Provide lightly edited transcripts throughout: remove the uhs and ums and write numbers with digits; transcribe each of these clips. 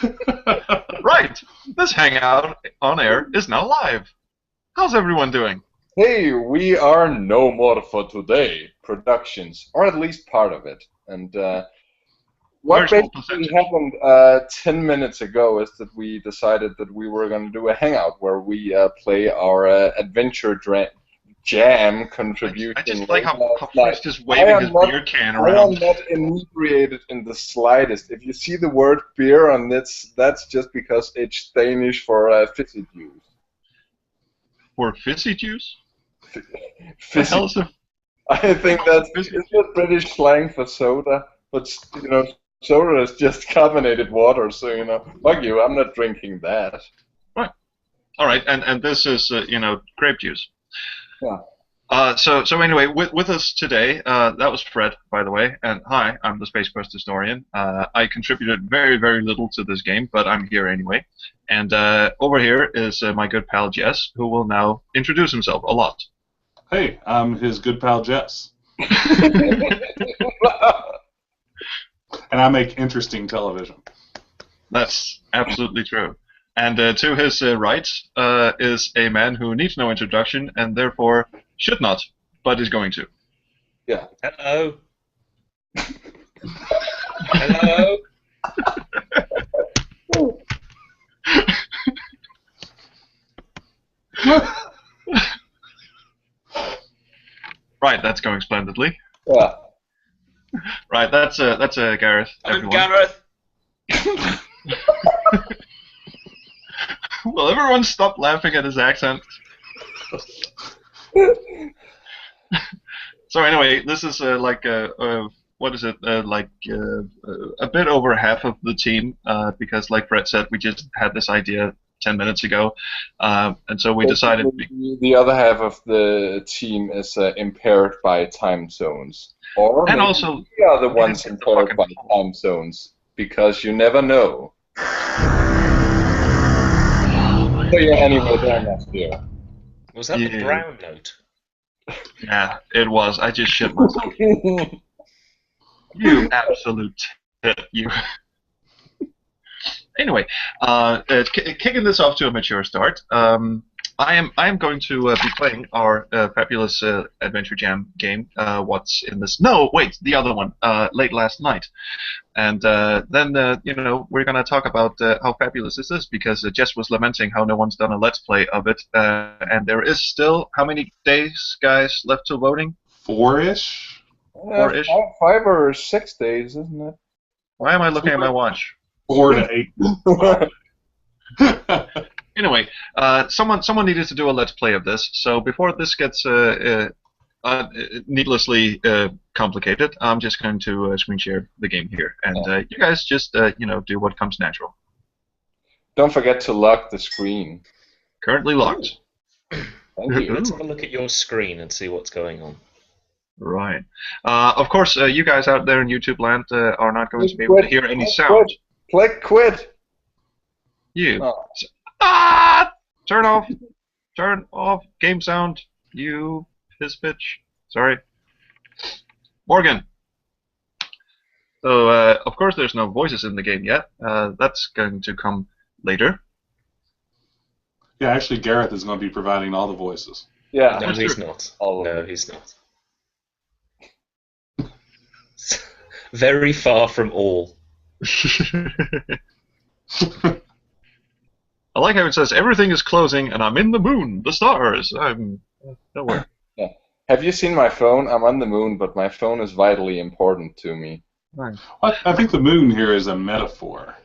Right, this hangout on air is now live. How's everyone doing? Hey, we are No More for Today Productions, or at least part of it. And Very what small basically percentage. happened 10 minutes ago is that we decided that we were going to do a hangout where we play our jam I contribution just like late how last night. Frisk is I waving am his not, beer can I am around. not inebriated in the slightest. If you see the word beer on this, that's just because it's Danish for fizzy juice. For fizzy juice? The Fizzy. hell is a I think that's fizzy it's juice? not British slang for soda, but soda is just carbonated water. So fuck you, I'm not drinking that. Right. All right, and this is grape juice. Yeah. So anyway, with us today, that was Fred, by the way, and hi, I'm the Space Quest historian. I contributed very little to this game, but I'm here anyway. And over here is my good pal Jess, who will now introduce himself a lot. Hey, I'm his good pal Jess, and I make interesting television. That's absolutely true. And to his right is a man who needs no introduction and therefore should not, but is going to. Yeah. Hello. Hello. Right, that's going splendidly. Yeah. Right, that's Gareth. I'm Everyone. Gareth. Will everyone stop laughing at his accent? So anyway, this is what is it? A bit over half of the team because, like Brett said, we just had this idea 10 minutes ago, and so we decided. The other half of the team is impaired by time zones, or And maybe also, we are the we ones didn't get the impaired fucking by time zones because you never know. So yeah, anyway, they're not here. Was that the Yeah. brown note? Yeah, it was. I just shit myself. You absolute tit, you. Anyway, kicking this off to a mature start, I am going to be playing our fabulous Adventure Jam game. What's in this? No, wait, the other one, Late Last Night. And then we're gonna talk about how fabulous this is because Jess was lamenting how no one's done a let's play of it, and there is still how many days, guys, left till voting? 4-ish? 4-ish. 5 or 6 days, isn't it? Why am I looking at my watch? 4 to 8. Anyway, someone needed to do a let's play of this. So before this gets needlessly complicated, I'm just going to screen share the game here, and you guys just do what comes natural. Don't forget to lock the screen. Currently locked. Thank you. Let's have a look at your screen and see what's going on. Right. Of course, you guys out there in YouTube land are not going to be able to hear any sound. Click quit. You. Oh. Turn off. Turn off game sound. You piss bitch. Sorry. Morgan. So, of course, there's no voices in the game yet. That's going to come later. Yeah, actually, Gareth is going to be providing all the voices. Yeah. No, That's he's true. not. All of No, them. he's not. Very far from all. I like how it says everything is closing and I'm in the moon, the stars. I'm nowhere. Yeah. Have you seen my phone? I'm on the moon, but my phone is vitally important to me. Right. I think the moon here is a metaphor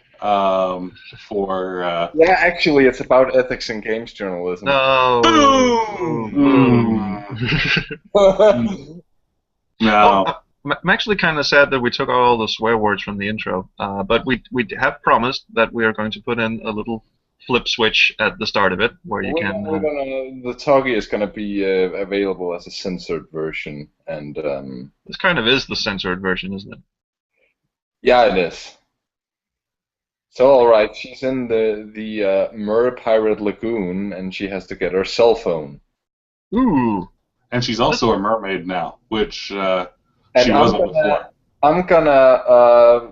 for. Yeah, actually, it's about ethics in games journalism. No. Boom! No. I'm actually kind of sad that we took out all the swear words from the intro, but we have promised that we are going to put in a little flip switch at the start of it where you can. The talkie is gonna be available as a censored version, and This kind of is the censored version, isn't it? yeah, it is. So all right, she's in the Mer Pirate Lagoon, and she has to get her cell phone. Ooh. And she's also a mermaid now, which And she wasn't before. I'm gonna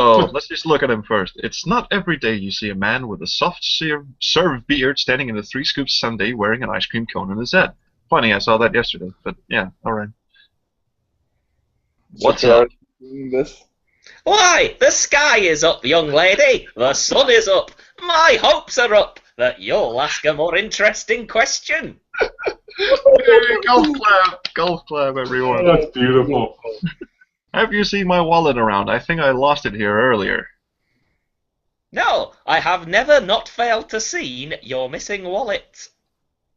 Oh, let's just look at him first. It's not every day you see a man with a soft serve beard standing in a 3 Scoop sundae wearing an ice cream cone on his head. Funny, I saw that yesterday, but yeah, alright. What's So, up? doing this? Why, the sky is up, young lady. The sun is up. My hopes are up that you'll ask a more interesting question. Hey, golf clap, everyone. That's beautiful. Have you seen my wallet around? I think I lost it here earlier. No, I have never not failed to see your missing wallet.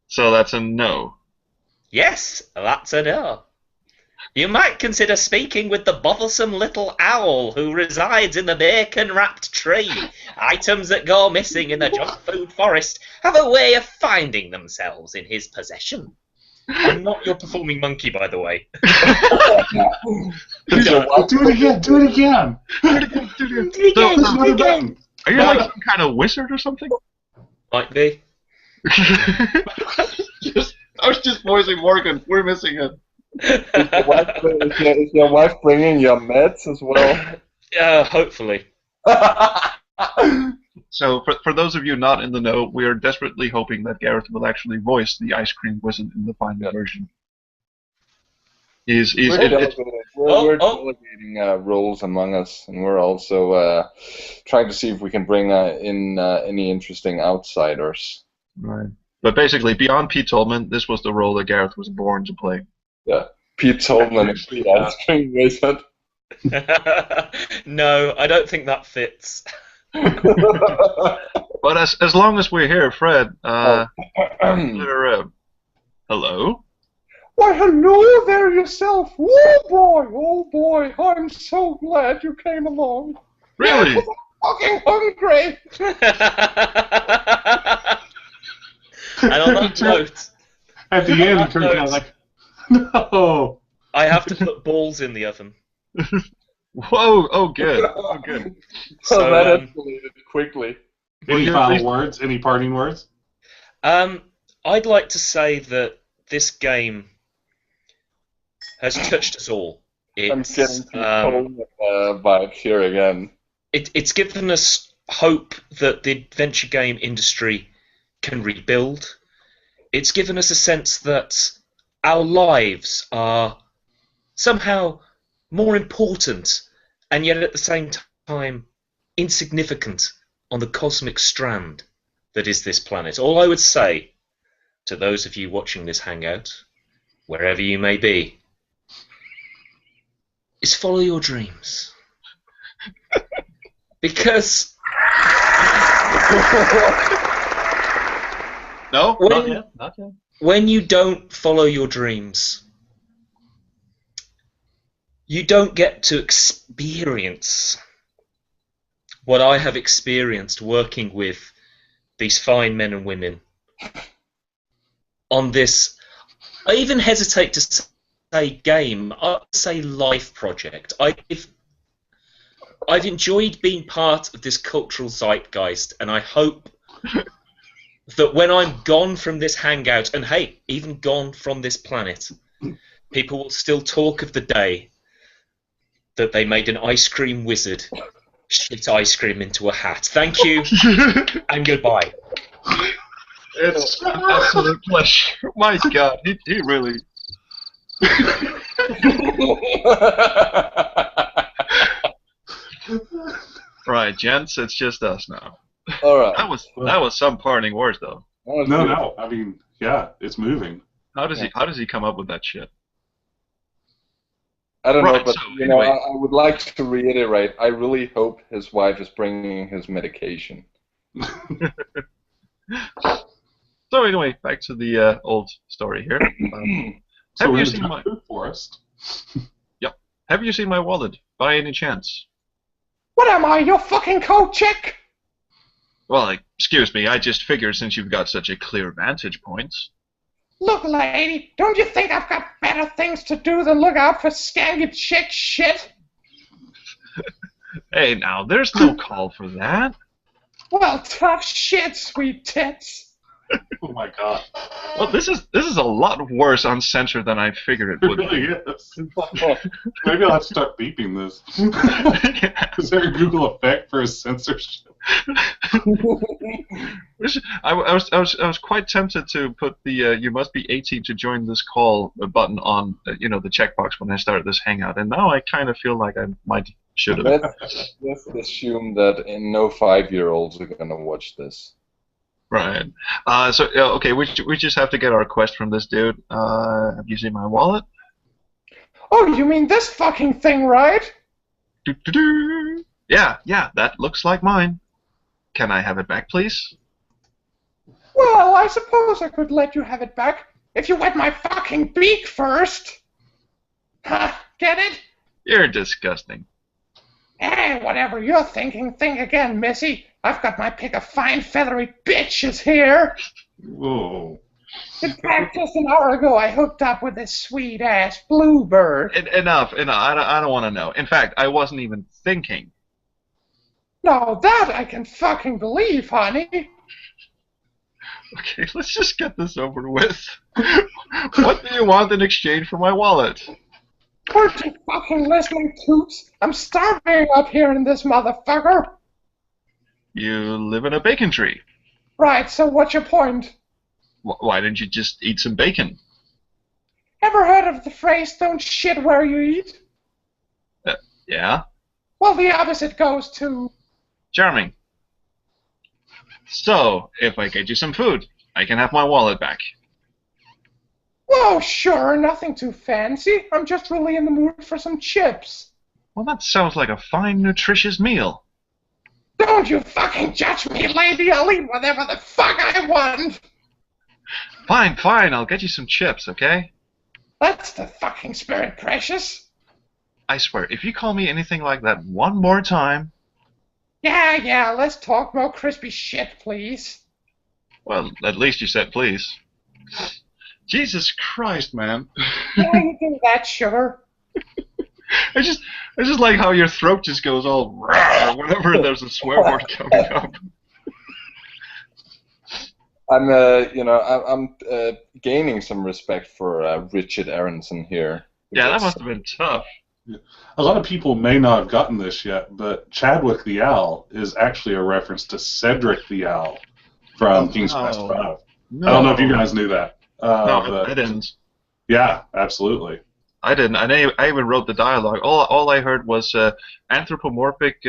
So that's a no. Yes, that's a no. You might consider speaking with the bothersome little owl who resides in the bacon-wrapped tree. Items that go missing in the junk food forest have a way of finding themselves in his possession. I'm not your performing monkey, by the way. Do it again. Do it again. So, are you like some kind of wizard or something? Might be. I was just voicing Morgan. We're missing it. Is your wife bringing your meds as well? Hopefully. So, for those of you not in the know, we are desperately hoping that Gareth will actually voice the ice cream wizard in the final version. We're delegating roles among us, and we're also trying to see if we can bring in any interesting outsiders. Right. But basically, beyond Pete Tolman, this was the role that Gareth was born to play. Yeah, Pete Tolman is the ice cream wizard. No, I don't think that fits. But as long as we're here, Fred, hello? Why, hello there yourself. Oh boy, I'm so glad you came along. Really? I'm fucking hungry. And on that note, At the end, it turns out like, no. I have to put balls in the oven. Whoa! Oh, good. Oh, good. So, that escalated quickly. Any final words? Any parting words? I'd like to say that this game has touched us all. I'm getting vibe here again. It's given us hope that the adventure game industry can rebuild. It's given us a sense that our lives are somehow more important and yet at the same time insignificant on the cosmic strand that is this planet. All I would say to those of you watching this hangout, wherever you may be, is follow your dreams. Because No, not yet. Not yet. when you don't follow your dreams, you don't get to experience what I have experienced working with these fine men and women on this, I even hesitate to say game, I would say life project. I've enjoyed being part of this cultural zeitgeist, and I hope that when I'm gone from this hangout, and hey, even gone from this planet, people will still talk of the day that they made an ice cream wizard shit ice cream into a hat. Thank you, and goodbye. It's an absolute pleasure. My God, he really. Right, gents, it's just us now. All right. That was some parting words, though. No. I mean, yeah, it's moving. How does he come up with that shit? I don't know, Right, but so, you know, anyway. I would like to reiterate. I really hope his wife is bringing his medication. So anyway, back to the old story here. So Have we're you in seen the my? food forest. Yep. Have you seen my wallet by any chance? What am I, your fucking coat check? Well, excuse me. I just figured since you've got such a clear vantage point. Look, lady, don't you think I've got better things to do than look out for skanky chick shit? Hey, now there's no call for that. Well, tough shit, sweet tits. Oh my god. Well, this is a lot worse uncensored than I figured it It would really be. is. Maybe I'll have to start beeping this. Is there a Google effect for a censorship? I was quite tempted to put the "you must be 18 to join this call" button on the checkbox when I started this hangout, and now I kind of feel like I should have. Let's assume that no 5-year-olds are gonna watch this. Right. Okay, we just have to get our quest from this dude. Have you seen my wallet? Oh, you mean this fucking thing, right? Doo-doo-doo. Yeah, that looks like mine. Can I have it back, please? Well, I suppose I could let you have it back if you wet my fucking beak first. Huh, get it? You're disgusting. Hey, whatever you're thinking, think again, missy. I've got my pick of fine feathery bitches here. Whoa. In fact, just an hour ago, I hooked up with this sweet-ass bluebird. Enough. I don't want to know. In fact, I wasn't even thinking. Now that I can fucking believe, honey. Okay, let's just get this over with. What do you want in exchange for my wallet? Aren't you fucking listening, Toots? I'm starving up here in this motherfucker. You live in a bacon tree. Right, so what's your point? Why didn't you just eat some bacon? Ever heard of the phrase, don't shit where you eat? Yeah? Well, the opposite goes to... Charming. So, if I get you some food, I can have my wallet back. Whoa, sure, nothing too fancy. I'm just really in the mood for some chips. Well, that sounds like a fine, nutritious meal. Don't you fucking judge me, lady. I'll eat whatever the fuck I want. Fine, I'll get you some chips, okay? That's the fucking spirit, precious. I swear, if you call me anything like that one more time... Yeah, let's talk more crispy shit, please. Well, at least you said please. Jesus Christ, man. Yeah, you do that, sugar. I just like how your throat just goes all rah whenever there's a swear word coming up. I'm gaining some respect for Richard Aronson here. Yeah, that must have been tough. A lot of people may not have gotten this yet, but Chadwick the Owl is actually a reference to Cedric the Owl from King's Quest V. No. I don't know if you guys knew that. No, I didn't. Yeah, absolutely. I didn't. I even wrote the dialogue. All I heard was anthropomorphic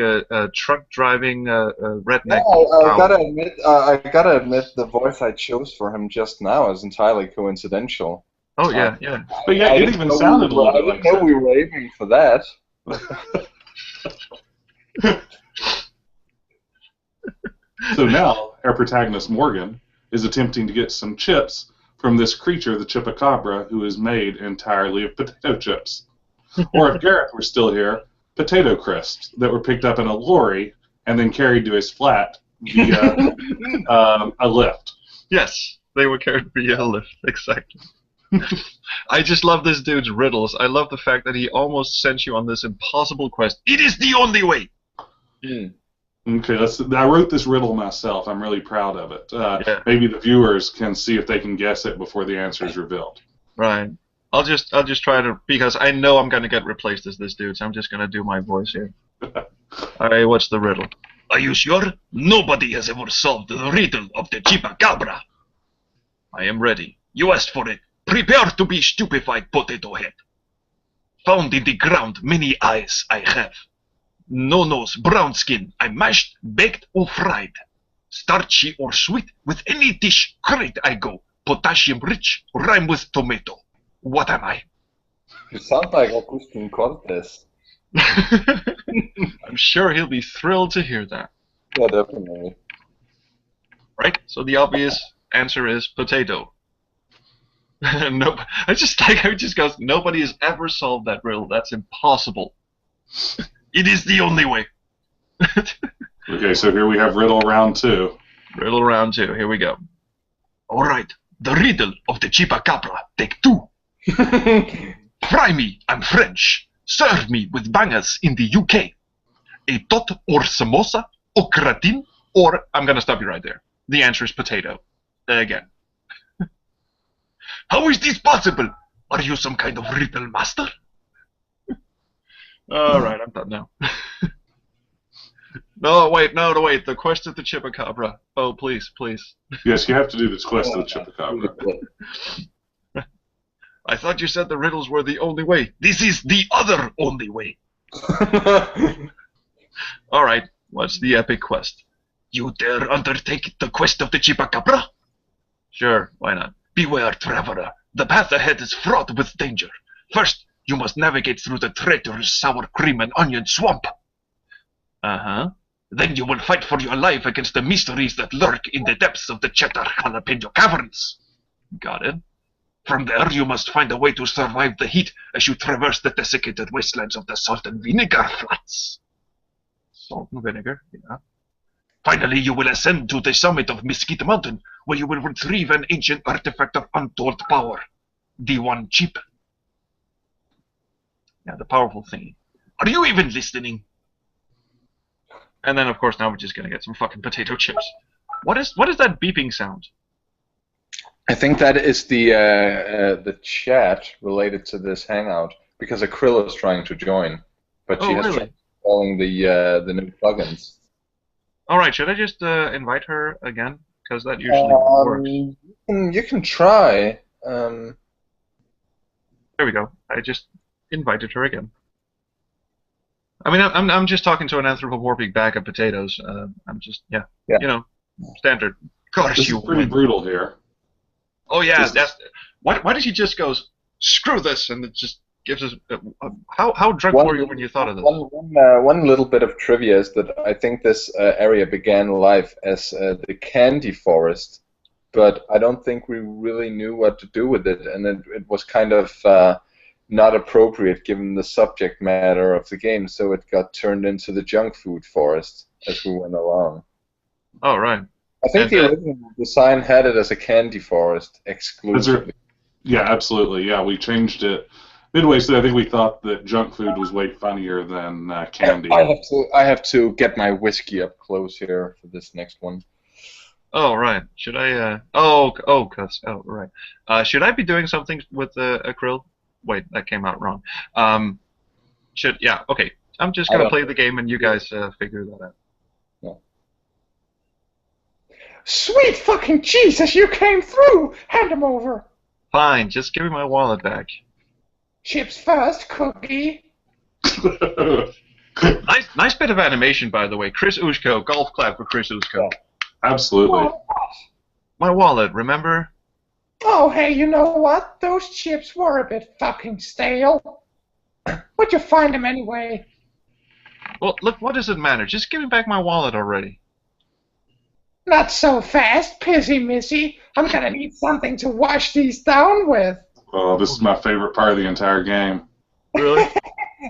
truck driving redneck. Yeah, I gotta admit, the voice I chose for him just now is entirely coincidental. Oh yeah. But yeah, it even sounded a little bit like I didn't know we were aiming for that. So now, our protagonist Morgan is attempting to get some chips from this creature, the Chupacabra, who is made entirely of potato chips. Or if Gareth were still here, potato crisps that were picked up in a lorry and then carried to his flat via a lift. Yes, they were carried via a lift, exactly. I just love this dude's riddles. I love the fact that he almost sent you on this impossible quest. It is the only way! Okay, I wrote this riddle myself. I'm really proud of it. Yeah. Maybe the viewers can see if they can guess it before the answer is revealed. Right. I'll just try to, because I know I'm going to get replaced as this dude, so I'm just going to do my voice here. Alright, what's the riddle? Are you sure? Nobody has ever solved the riddle of the Chupacabra. I am ready. You asked for it. Prepare to be stupefied, potato head. Found in the ground, many eyes I have. No nose, brown skin, I mashed, baked or fried. Starchy or sweet, with any dish, great I go. Potassium rich, rhyme with tomato. What am I? You sound like Agustin Cortes. I'm sure he'll be thrilled to hear that. Yeah, definitely. Right? So the obvious answer is potato. Nope. I just like how it just goes, nobody has ever solved that riddle. That's impossible. It is the only way. Okay, so here we have riddle round 2. Riddle round 2. Here we go. All right. The riddle of the Chupacabra. Take 2. Fry me. I'm French. Serve me with bangers in the UK. A tot or samosa or gratin or I'm gonna stop you right there. The answer is potato. Again. How is this possible? Are you some kind of riddle master? Alright, I'm done now. No, wait. The quest of the Chupacabra. Oh, please. Yes, you have to do this quest of the Chupacabra. I thought you said the riddles were the only way. This is the other only way. Alright, what's the epic quest? You dare undertake the quest of the Chupacabra? Sure, why not? Beware, traveler. The path ahead is fraught with danger. First, you must navigate through the treacherous sour cream and onion swamp. Uh-huh. Then you will fight for your life against the mysteries that lurk in the depths of the cheddar jalapeno caverns. Got it. From there, you must find a way to survive the heat as you traverse the desiccated wastelands of the Salt and Vinegar Flats. Salt and vinegar, yeah. Finally, you will ascend to the summit of Mesquite Mountain, where you will retrieve an ancient artifact of untold power. The one chip. Yeah, the powerful thingy. Are you even listening? And then, of course, now we're just gonna get some fucking potato chips. What is that beeping sound? I think that is the chat related to this hangout because Akrill is trying to join, but she has tried installing the new plugins. All right, should I just invite her again? Because that usually works. You can try. There we go. I just invited her again. I mean, I'm just talking to an anthropomorphic bag of potatoes. I'm just you know, standard. Gosh, This is pretty brutal here. Oh yeah, that's why did he just go screw this and it just gives us how drunk were you when you thought of this? One little bit of trivia is that I think this area began life as the candy forest, but I don't think we really knew what to do with it, and it was kind of not appropriate given the subject matter of the game, so it got turned into the junk food forest as we went along. Oh right. I think the original design had it as a candy forest exclusively. Yeah, absolutely. Yeah, we changed it midway, so I think we thought that junk food was way funnier than candy. I have to get my whiskey up close here for this next one. Oh right. Should I? Right. Should I be doing something with Akrill? Wait, that came out wrong. Okay. I'm just gonna play the game and you guys figure that out. Sweet fucking Jesus, you came through! Hand him over. Fine, just give me my wallet back. Chips first, cookie. Nice bit of animation, by the way. Chris Ushko, golf clap for Chris Ushko. Absolutely. My wallet, remember? Oh, hey, you know what? Those chips were a bit fucking stale. Where'd you find them anyway? Well, look, what does it matter? Just give me back my wallet already. Not so fast, pissy missy. I'm gonna need something to wash these down with. Oh, this is my favorite part of the entire game. Really?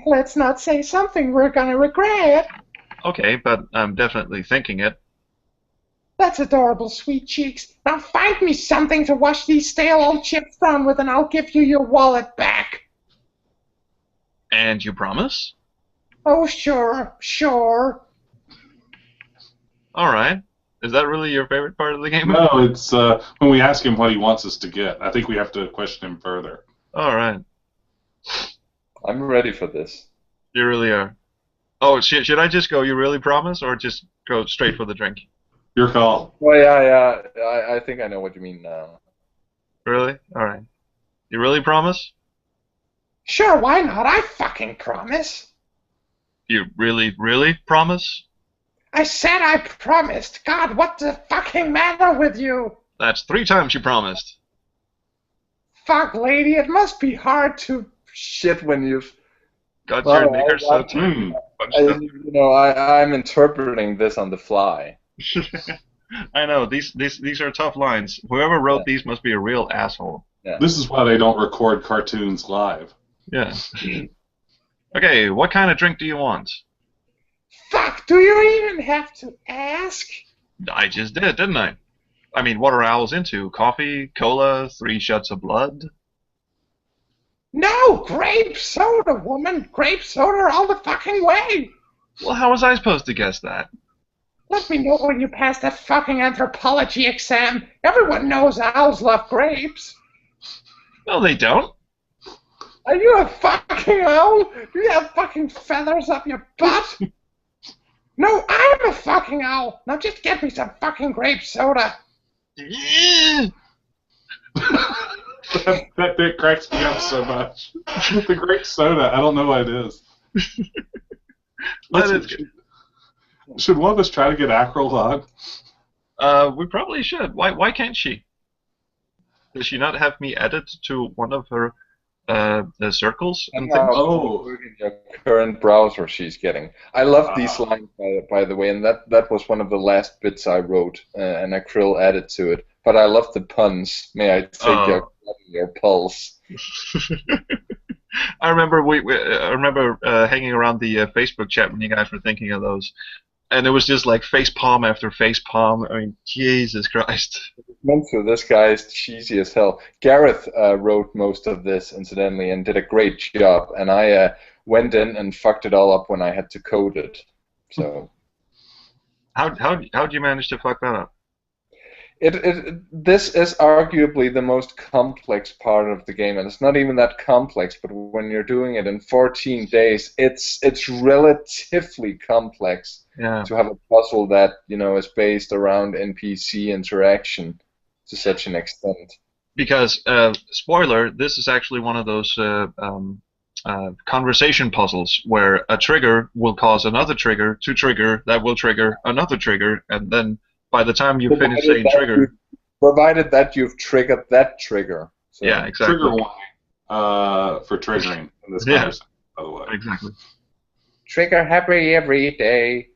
Let's not say something we're gonna regret. Okay, but I'm definitely thinking it. That's adorable, sweet cheeks. Now find me something to wash these stale old chips down with and I'll give you your wallet back. And you promise? Oh, sure. Alright. Is that really your favorite part of the game? No, it's when we ask him what he wants us to get. I think we have to question him further. Alright. I'm ready for this. You really are. Oh, should I just go, you really promise, or just go straight for the drink? Your call. Well, yeah. I think I know what you mean now. Really? Alright. You really promise? Sure, why not? I fucking promise. You really promise? I said I promised. God, what the fucking matter with you? That's 3 times you promised. Fuck, lady, it must be hard to... Shit, when you've... Got your knickers so tight. I'm interpreting this on the fly. I know, these are tough lines. Whoever wrote these must be a real asshole. Yeah. This is why they don't record cartoons live. Yeah. Okay, what kind of drink do you want? Fuck, do you even have to ask? I just did, didn't I? I mean, what are owls into? Coffee, cola, 3 shots of blood? No, grape soda, woman. Grape soda all the fucking way. Well, how was I supposed to guess that? Let me know when you pass that fucking anthropology exam. Everyone knows owls love grapes. No, they don't. Are you a fucking owl? Do you have fucking feathers up your butt? No, I'm a fucking owl. Now just get me some fucking grape soda. That bit cracks me up so much. The grape soda, I don't know what it is. Should one of us try to get Akril on? We probably should. Why can't she? Does she not have me added to one of her circles and things? Oh, your current browser she's getting. I love these lines, by the way, and that was one of the last bits I wrote, and Akril added to it. But I love the puns. May I take your pulse? I remember hanging around the Facebook chat when you guys were thinking of those, and it was just like face palm after face palm. I mean, Jesus Christ. This guy is cheesy as hell. Gareth wrote most of this, incidentally, and did a great job. And I went in and fucked it all up when I had to code it. So, how'd you manage to fuck that up? This is arguably the most complex part of the game, and it's not even that complex. But when you're doing it in 14 days, it's relatively complex to have a puzzle that is based around NPC interaction to such an extent. Because spoiler, this is actually one of those conversation puzzles where a trigger will cause another trigger to trigger that will trigger another trigger, and then by the time you finish saying trigger... Provided that you've triggered that trigger. So. Yeah, exactly. Trigger warning for triggering in this conversation, by the way. Exactly. Trigger happy every day.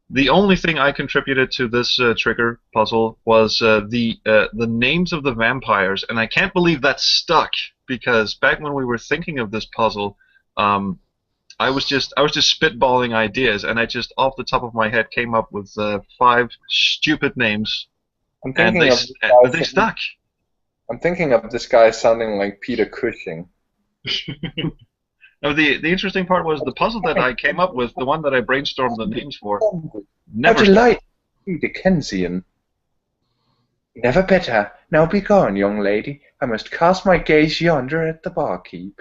The only thing I contributed to this trigger puzzle was the names of the vampires, and I can't believe that stuck, because back when we were thinking of this puzzle, I was just spitballing ideas, and I just off the top of my head came up with 5 stupid names, and they stuck. I'm thinking of this guy sounding like Peter Cushing. No, the interesting part was the puzzle that I came up with, the one that I brainstormed the names for. Never. How delightful, Dickensian. Never better. Now be gone, young lady. I must cast my gaze yonder at the barkeep.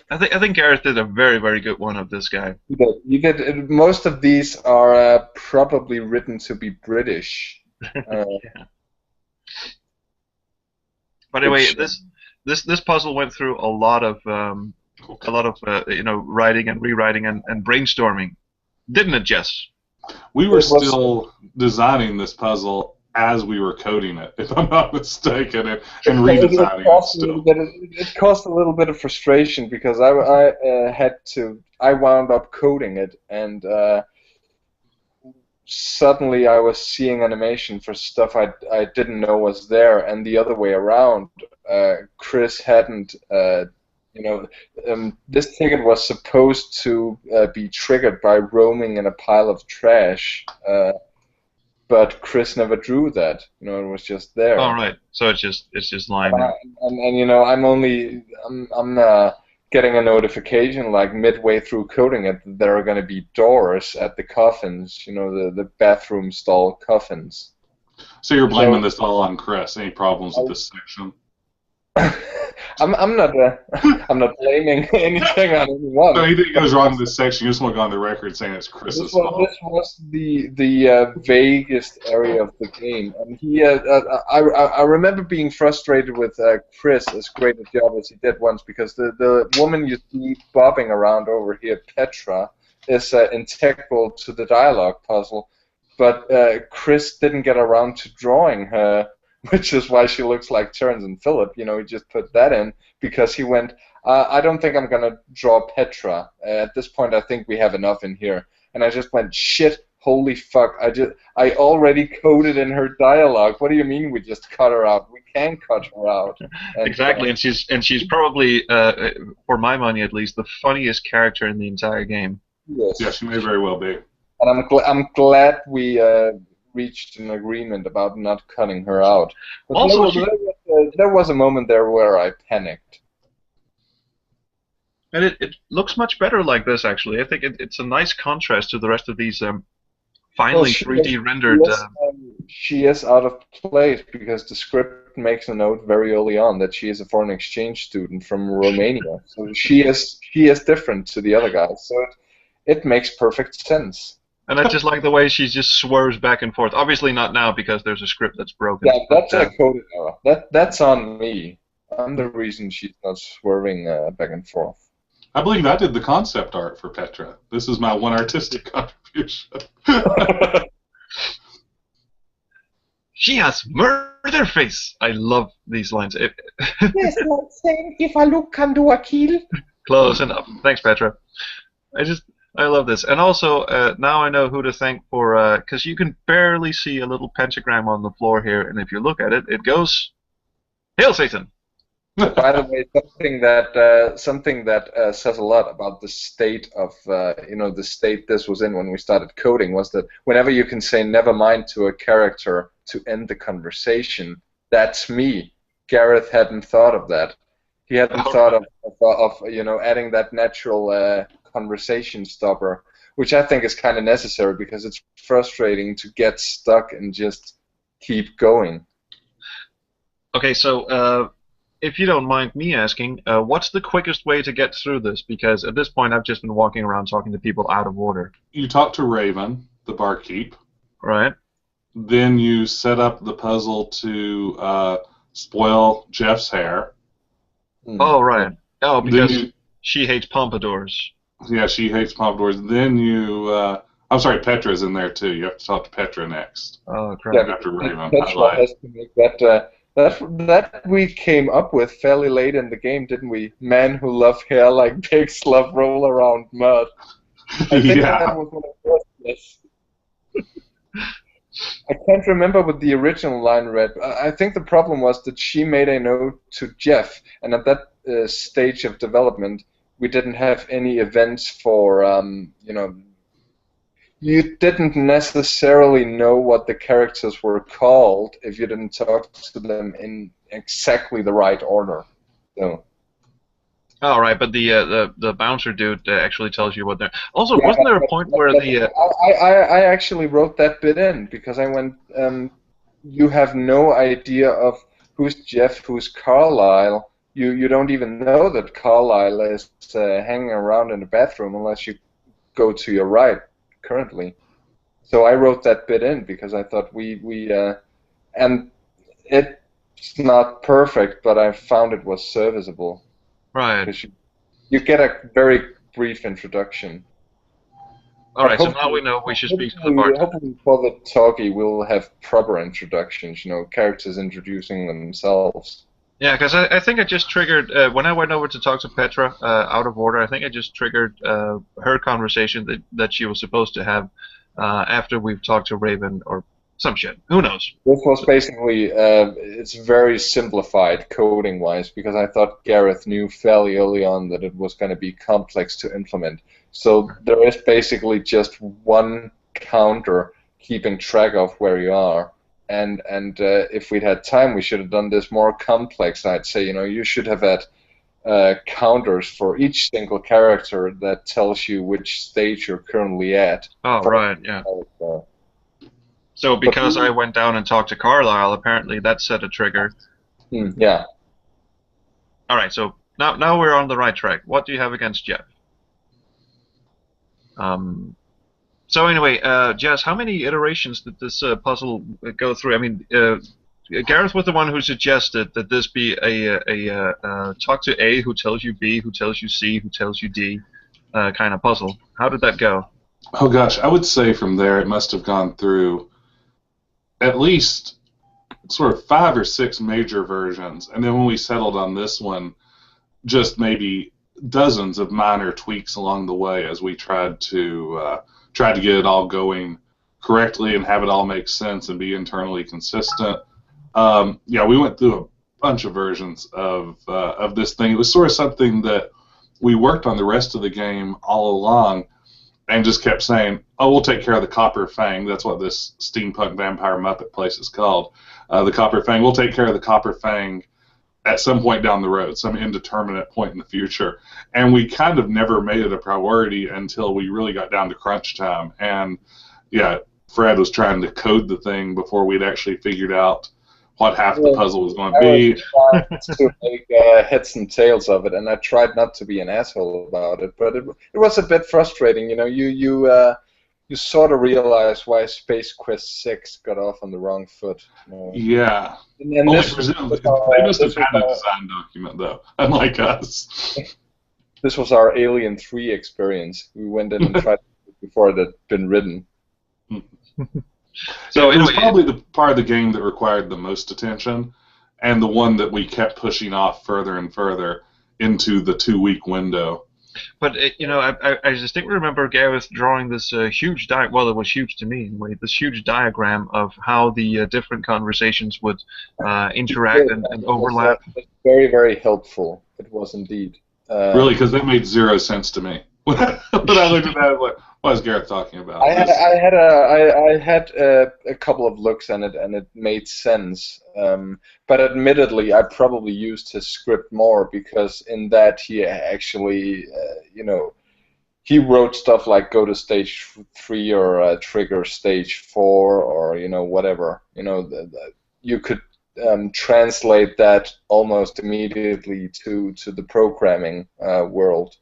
I think Gareth did a very, very good one of this guy. You did. Most of these are probably written to be British. Yeah. But anyway, this puzzle went through a lot of writing and rewriting and brainstorming, didn't it, Jess? We were still designing this puzzle as we were coding it, if I'm not mistaken, and redesigning it still. It caused a little bit of frustration because I wound up coding it, and suddenly I was seeing animation for stuff I didn't know was there, and the other way around. Chris hadn't, this ticket was supposed to be triggered by roaming in a pile of trash. But Chris never drew that. It was just there. Oh right. So it's just lying there. And I'm getting a notification like midway through coding it that there are going to be doors at the coffins. The bathroom stall coffins. So you're blaming this all on Chris? Any problems with this section? I'm not blaming anything on anyone. So anything goes wrong in this section, you just want to go on the record saying it's Chris's fault. This was the vaguest area of the game, and I remember being frustrated with Chris, as great a job as he did once, because the woman you see bobbing around over here, Petra, is integral to the dialogue puzzle, but Chris didn't get around to drawing her. Which is why she looks like Terrence and Phillip. He just put that in because he went, I don't think I'm going to draw Petra. At this point, I think we have enough in here. And I just went, shit, holy fuck. I already coded in her dialogue. What do you mean we just cut her out? We can cut her out. And, exactly, and she's probably, for my money at least, the funniest character in the entire game. Yes. Yeah, she may very well be. And I'm glad we... reached an agreement about not cutting her out. But also, there was a moment there where I panicked. And it looks much better like this, actually. I think it's a nice contrast to the rest of these finally she 3D is, rendered. she is out of place because the script makes a note very early on that she is a foreign exchange student from Romania. So she is different to the other guys. So it makes perfect sense. And I just like the way she just swerves back and forth. Obviously not now because there's a script that's broken. Yeah, that's a coding error. That's on me. I'm the reason she's not swerving back and forth. I believe I did the concept art for Petra. This is my one artistic contribution. She has murder face. I love these lines. Yes, like saying, if a look can do a kill. Close enough. Thanks, Petra. I love this. And also, now I know who to thank for, because you can barely see a little pentagram on the floor here, and if you look at it, it goes, Hail Satan! By the way, something that says a lot about the state of the state this was in when we started coding was that whenever you can say "never mind" to a character to end the conversation, that's me. Gareth hadn't thought of that. He hadn't thought of adding that natural conversation stopper, which I think is kind of necessary because it's frustrating to get stuck and just keep going. Okay, so. If you don't mind me asking, what's the quickest way to get through this? Because at this point, I've just been walking around talking to people out of order. You talk to Raven, the barkeep. Right. Then you set up the puzzle to spoil Jeff's hair. Oh, right. Oh, because she hates pompadours. Yeah, she hates pompadours. Then you... I'm sorry, Petra's in there, too. You have to talk to Petra next. Oh, crap. Yeah, after Raven. Petra has to make that we came up with fairly late in the game, didn't we? Men who love hair like pigs love roll around mud. I think that was one of the first lists. I can't remember what the original line read. I think the problem was that she made a note to Jeff, and at that stage of development, we didn't have any events for you didn't necessarily know what the characters were called if you didn't talk to them in exactly the right order. So. Oh, right, but the bouncer dude actually tells you what they're... Also, wasn't there a point where the... I actually wrote that bit in because I went, you have no idea of who's Jeff, who's Carlisle. You don't even know that Carlisle is hanging around in the bathroom unless you go to your right. Currently, so I wrote that bit in because I thought and it's not perfect, but I found it was serviceable. Right. You get a very brief introduction. All right, so now we know we should speak to the bartender. Hopefully for the talkie we'll have proper introductions, characters introducing themselves. Yeah, because I think I just triggered, when I went over to talk to Petra out of order, I think I just triggered her conversation that she was supposed to have after we've talked to Raven or some shit. Who knows? This was basically, it's very simplified coding-wise because I thought Gareth knew fairly early on that it was going to be complex to implement. So there is basically just one counter keeping track of where you are. And if we'd had time, we should have done this more complex. I'd say, you should have had counters for each single character that tells you which stage you're currently at. Oh, right, yeah. So because I went down and talked to Carlisle, apparently that set a trigger. Yeah. All right, so now we're on the right track. What do you have against Jeff? So anyway, Jess, how many iterations did this puzzle go through? I mean, Gareth was the one who suggested that this be a talk to A who tells you B, who tells you C, who tells you D kind of puzzle. How did that go? Oh gosh, I would say from there it must have gone through at least sort of 5 or 6 major versions, and then when we settled on this one, just maybe dozens of minor tweaks along the way as we tried to get it all going correctly and have it all make sense and be internally consistent. Yeah, we went through a bunch of versions of this thing. It was sort of something that we worked on the rest of the game all along and just kept saying, oh, we'll take care of the Copper Fang. That's what this steampunk vampire Muppet place is called. The Copper Fang. We'll take care of the Copper Fang at some point down the road, some indeterminate point in the future. And we kind of never made it a priority until we really got down to crunch time. And yeah, Fred was trying to code the thing before we'd actually figured out what half the puzzle was going to I be. was trying to make heads and tails of it, and I tried not to be an asshole about it, but it was a bit frustrating. You know, you sort of realize why Space Quest 6 got off on the wrong foot. Yeah. And Only this, presumably, this was our, they must have this was had a our- design document, though, unlike us. this was our Alien 3 experience. We went in and tried it before it had been written. So it was anyway, probably the part of the game that required the most attention, and the one that we kept pushing off further and further into the 2-week window. but you know, I distinctly remember Gareth drawing this huge well, it was huge to me anyway. This huge diagram of how the different conversations would interact and overlap. It was very, very helpful. It was indeed. Really, because they made zero sense to me. When I looked at that, I was like, what is Gareth talking about? I had a couple of looks at it, and it made sense. But admittedly, I probably used his script more because in that he actually, he wrote stuff like go to stage 3 or trigger stage 4 or whatever. You could translate that almost immediately to the programming world.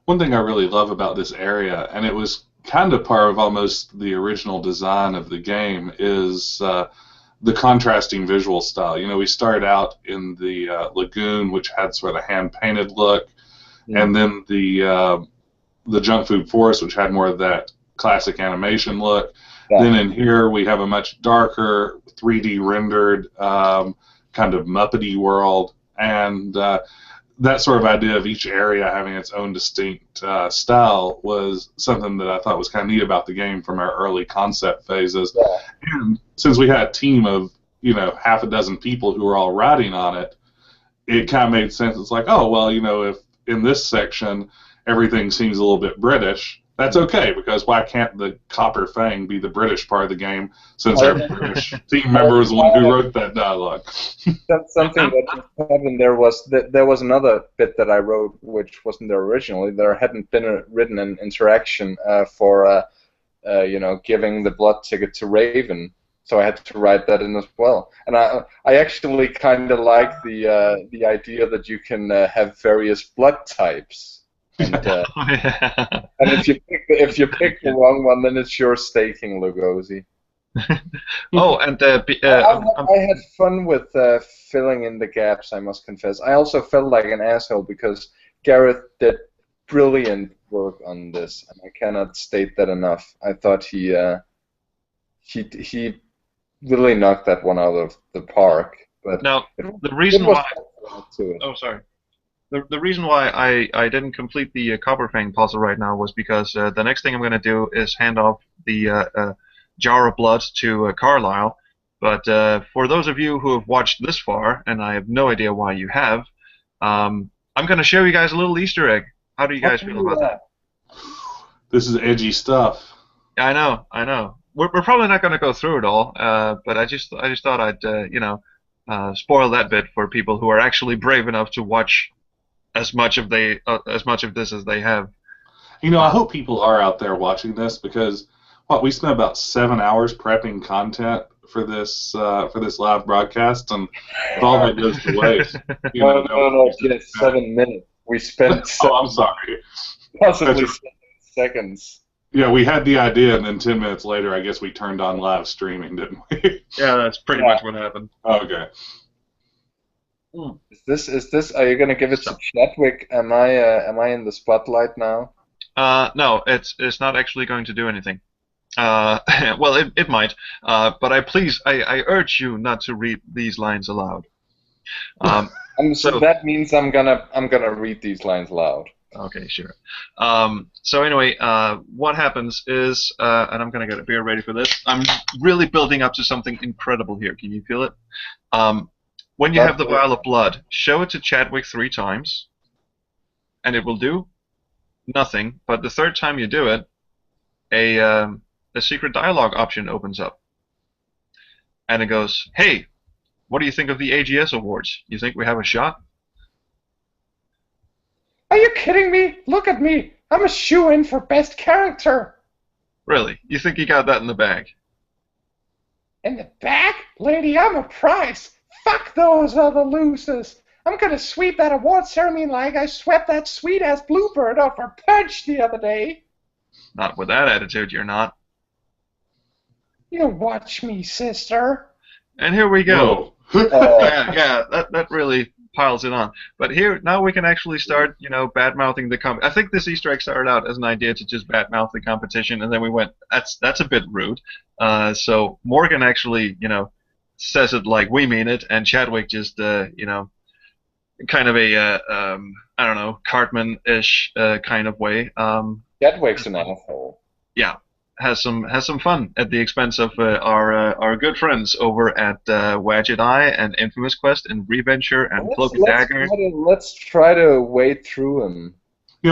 One thing I really love about this area, and it was kind of part of almost the original design of the game, is the contrasting visual style. You know, we started out in the lagoon, which had sort of a hand-painted look, and then the junk food forest, which had more of that classic animation look. Yeah. Then in here we have a much darker 3D rendered kind of Muppety world, and that sort of idea of each area having its own distinct style was something that I thought was kind of neat about the game from our early concept phases. Yeah. And since we had a team of, half a dozen people who were all writing on it, it kind of made sense. It's like, oh, well, if in this section everything seems a little bit British, that's okay, because why can't the Copper Fang be the British part of the game, since our British team member was the one who wrote that dialogue? That's something that just happened. There was another bit that I wrote which wasn't there originally. There hadn't been written an interaction for giving the blood ticket to Raven, so I had to write that in as well. And I actually kind of like the idea that you can have various blood types. And, and if you pick the wrong one, then it's your staking, Lugosi. Oh, and I had fun with filling in the gaps, I must confess. I also felt like an asshole because Gareth did brilliant work on this, and I cannot state that enough. I thought he really knocked that one out of the park. But now the reason why. Oh, sorry. The reason why I didn't complete the Copper Fang puzzle right now was because the next thing I'm going to do is hand off the jar of blood to Carlisle. But for those of you who have watched this far, and I have no idea why you have, I'm going to show you guys a little Easter egg. How do you guys feel about that? This is edgy stuff. I know. We're probably not going to go through it all, but I just thought I'd spoil that bit for people who are actually brave enough to watch as much of this as they have. I hope people are out there watching this, because we spent about 7 hours prepping content for this live broadcast, and all of it goes to waste. No, just 7 minutes. We spent. I'm sorry. Possibly 7 seconds. Yeah, we had the idea, and then 10 minutes later, I guess we turned on live streaming, didn't we? Yeah, that's pretty much what happened. Okay. Is this? Are you gonna give it to Chadwick? Am I in the spotlight now? No, it's not actually going to do anything. Well, it might. But I urge you not to read these lines aloud. So that means I'm gonna read these lines aloud. Okay, sure. So anyway, what happens is, and I'm gonna get a beer ready for this. I'm really building up to something incredible here. Can you feel it? When you have the vial of blood, show it to Chadwick 3 times, and it will do nothing. But the third time you do it, a secret dialogue option opens up, and it goes, "Hey, what do you think of the AGS awards? You think we have a shot?" Are you kidding me? Look at me. I'm a shoo-in for best character. Really? You think he got that in the bag? In the back? Lady, I'm a prize. Fuck those other losers. I'm gonna sweep that award ceremony like I swept that sweet-ass bluebird off her perch the other day. Not with that attitude, you're not. You watch me, sister. And here we go. Whoa. That really piles it on. But here, now we can actually start, bad-mouthing the I think this Easter egg started out as an idea to just bad-mouth the competition, and then we went, that's a bit rude. So Morgan actually, says it like we mean it, and Chadwick just, kind of a, I don't know, Cartman-ish kind of way. Chadwick's an asshole. Yeah, has some fun at the expense of our good friends over at Wadget Eye and Infamous Quest and Reventure and Cloak and Dagger. Let's try to wade through them.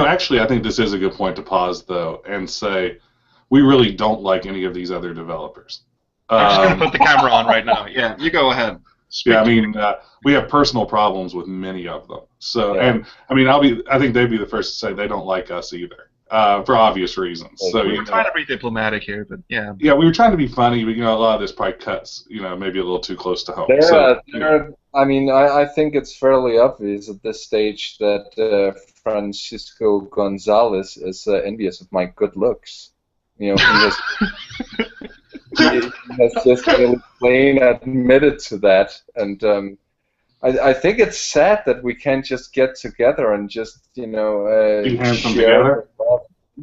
Actually, I think this is a good point to pause, though, and say we really don't like any of these other developers. I'm just going to put the camera on right now. Yeah, you go ahead. Yeah, I mean, we have personal problems with many of them. So, Yeah. and I mean, I think they'd be the first to say they don't like us either, for obvious reasons. So, We're trying to be diplomatic here, but yeah. Yeah, we were trying to be funny, but a lot of this probably cuts, maybe a little too close to home. I think it's fairly obvious at this stage that Francisco Gonzalez is envious of my good looks. He has just really plain admitted to that, and I think it's sad that we can't just get together and just Be handsome share.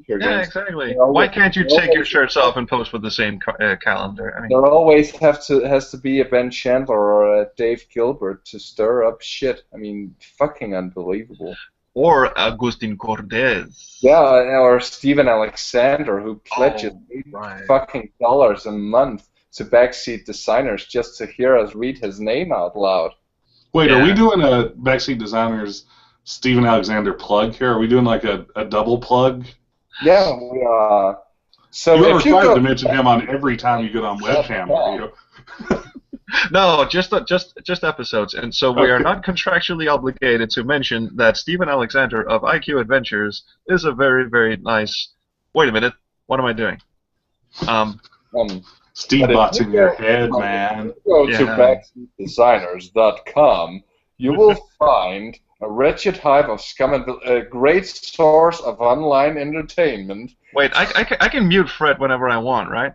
Yeah, exactly. Why can't you take your shirts off and post with the same calendar? I mean, There always has to be a Ben Chandler or a Dave Gilbert to stir up shit. I mean, fucking unbelievable. or Agustin Cortez. Yeah, or Steven Alexander, who pledges right. fucking dollars a month to backseat designers just to hear us read his name out loud. Wait, Yeah. are we doing a Backseat Designers Steven Alexander plug here? Are we doing like a double plug? Yeah, we are. So You are if you required go to mention him on every time you get on webcam. Are you? No, just episodes, and so we are not contractually obligated to mention that Steven Alexander of IQ Adventures is a very, very nice. Wait a minute, what am I doing? Steve But if Bot's you in your go- head, man. go to Yeah. backseatdesigners.com, you will find a wretched hive of scum and a great source of online entertainment. Wait, I can mute Fred whenever I want, right?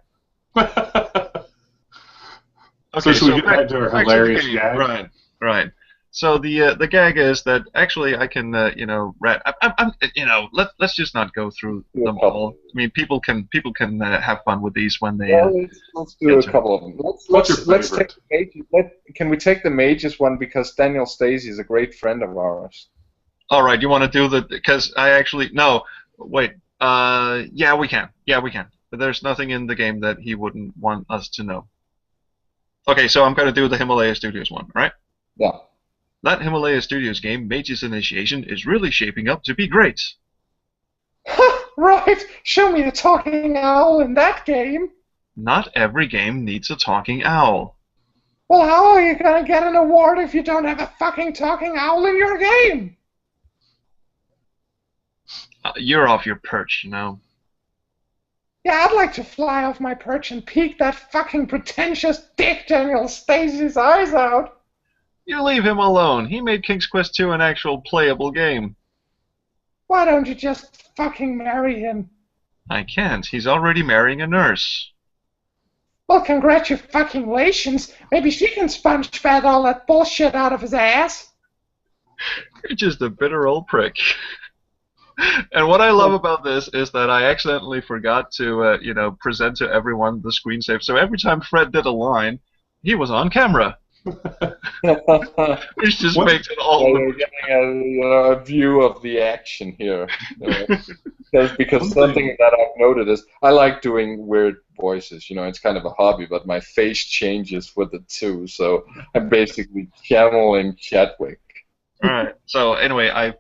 So should we get back to our back hilarious the game. gag? Right. So the gag is that actually I can let's just not go through them all. I mean, people can have fun with these when they. Let's do a couple of them. What's your Let's take favorite? the mages. Can we take the mages one because Daniel Stacey is a great friend of ours. All right, you want to do the because I actually no wait. Yeah, we can. But there's nothing in the game that he wouldn't want us to know. Okay, so I'm going to do the Himalaya Studios one, right? Yeah. That Himalaya Studios game, Mage's Initiation, is really shaping up to be great. Right, show me the talking owl in that game. Not every game needs a talking owl. Well, how are you gonna get an award if you don't have a fucking talking owl in your game? You're off your perch, you know. Yeah, I'd like to fly off my perch and peek that fucking pretentious dick Daniel Stacey's eyes out. You leave him alone. He made King's Quest 2 an actual playable game. Why don't you just fucking marry him? I can't. He's already marrying a nurse. Well, congratulations. Maybe she can sponge bath all that bullshit out of his ass. You're just a bitter old prick. And what I love about this is that I accidentally forgot to, present to everyone the screensaver. So every time Fred did a line, he was on camera. Which just makes it all. We're getting a view of the action here. Because something that I've noted is I like doing weird voices. It's kind of a hobby, but my face changes with it too. So I'm basically channeling Chadwick. All right. So anyway, I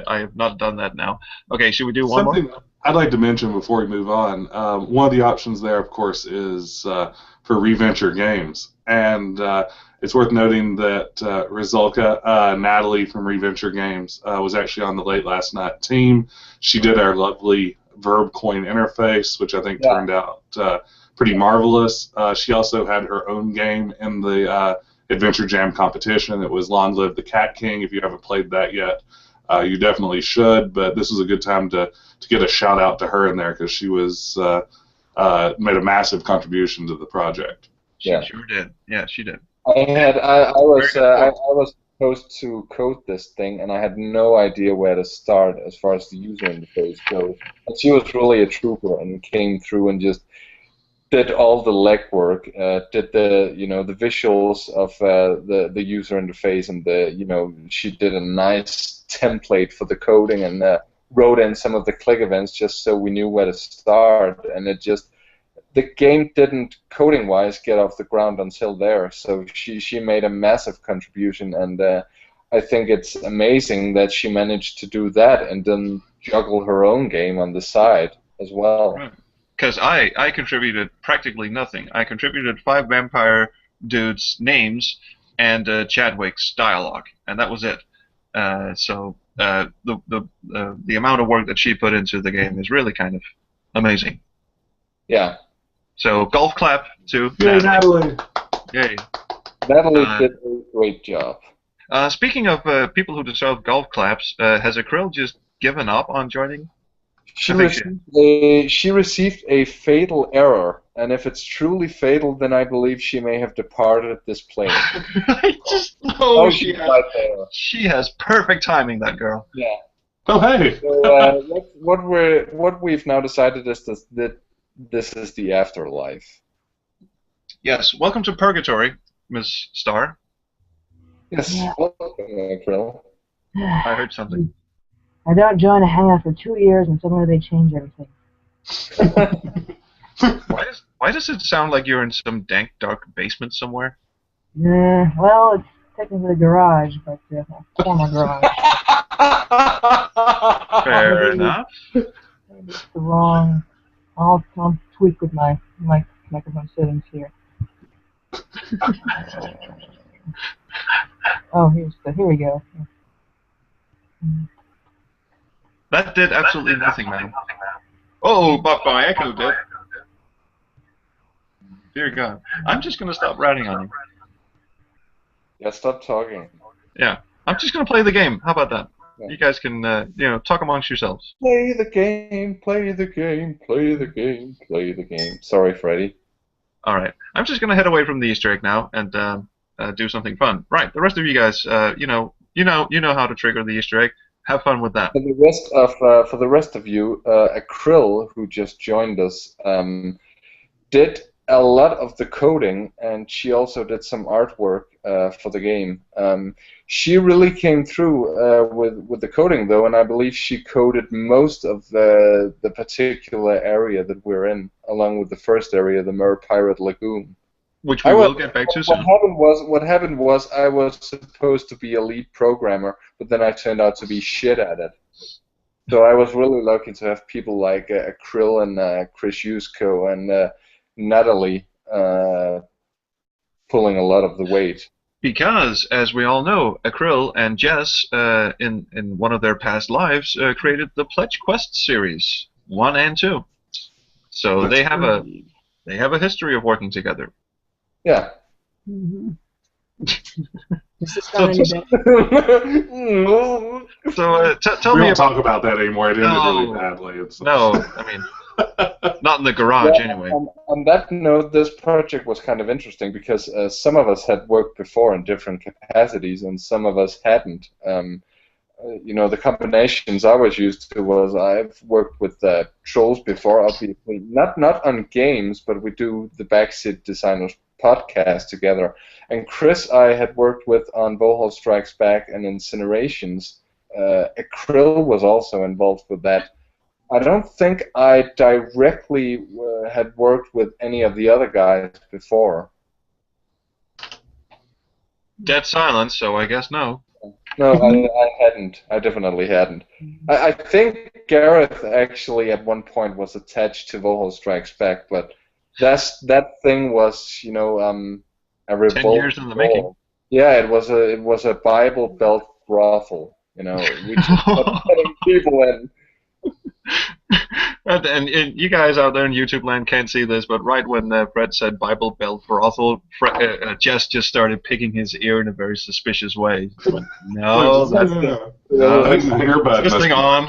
have not done that now. Okay, should we do one Something more? I'd like to mention before we move on. One of the options there, of course, is for Reventure Games, and it's worth noting that Rizulka, Natalie from Reventure Games, was actually on the Late Last Nite team. She did our lovely verb coin interface, which I think Yeah. turned out pretty marvelous. She also had her own game in the Adventure Jam competition. It was Long Live the Cat King. If you haven't played that yet, you definitely should. But this was a good time to get a shout out to her in there because she was made a massive contribution to the project. She Yeah. sure did. Yeah, she did. I was Very good I was supposed to code this thing, and I had no idea where to start as far as the user interface goes. And she was really a trooper and came through and just did all the legwork, did the the visuals of the user interface, and she did a nice template for the coding and wrote in some of the click events just so we knew where to start, and the game didn't coding wise get off the ground until there, so she made a massive contribution, and I think it's amazing that she managed to do that and then juggle her own game on the side as well. Right. Because I contributed practically nothing. I contributed 5 vampire dudes' names and Chadwick's dialogue, and that was it. So the amount of work that she put into the game is really kind of amazing. Yeah. So golf clap to Yay, Natalie. Natalie! Yay. Natalie did a great job. Speaking of people who deserve golf claps, has Akrill just given up on joining? She I think received a fatal error, and if it's truly fatal, then I believe she may have departed this plane. I just know Oh, she she's has, right there. she has perfect timing, that girl. Yeah. Oh, hey! So what we've now decided is that this is the afterlife. Yes, welcome to Purgatory, Miss Star. Yes. Yeah. Welcome, Krill. I heard something. I don't join a hangout for 2 years and suddenly they change everything. Why does it sound like you're in some dank, dark basement somewhere? Well, it's technically a garage, but a former garage. Fair enough. Maybe it's the wrong. I'll tweak with my microphone settings here. Oh, here we go. That did absolutely nothing, man. Oh, but my echo did. Dear God. I'm just going to stop writing on you. Yeah, stop talking. Yeah. I'm just going to play the game. How about that? Yeah. You guys can, talk amongst yourselves. Play the game, play the game, play the game, play the game. Sorry, Freddy. All right. I'm just going to head away from the Easter egg now and do something fun. Right. The rest of you guys, you know how to trigger the Easter egg. Have fun with that. For the rest of you, Akrill, who just joined us, did a lot of the coding, and she also did some artwork for the game. She really came through with the coding, though, and I believe she coded most of the particular area that we're in, along with the first area, the Mer Pirate Lagoon. Which we will get back to soon. What happened was I was supposed to be a lead programmer, but then I turned out to be shit at it. So I was really lucky to have people like Akrill and Chris Yusko and Natalie pulling a lot of the weight. Because, as we all know, Akrill and Jess, in one of their past lives, created the Pledge Quest series 1 and 2. So they have a history of working together. Yeah. Mm-hmm. This is So, not any better. so tell We me don't about. talk about that anymore. It ended No. really badly. It's, No, I mean, not in the garage Yeah, anyway. on that note, this project was kind of interesting because some of us had worked before in different capacities, and some of us hadn't. The combinations I was used to was I've worked with trolls before, obviously not on games, but we do the Backseat Designers podcast together. And Chris, I had worked with on Valhalla Strikes Back and Incinerations. Akrill was also involved with that. I don't think I directly had worked with any of the other guys before. Dead silence, so I guess no. No, I hadn't. I definitely hadn't. I think Gareth actually at one point was attached to Valhalla Strikes Back, but that thing was, a revolt. 10 years in the making. Yeah, it was a Bible Belt brothel. We just kept getting people in. And you guys out there in YouTube land can't see this, but right when Fred said Bible Belt brothel, Jess just started picking his ear in a very suspicious way. He went, no, That's no, I think my earbud this must thing be. on.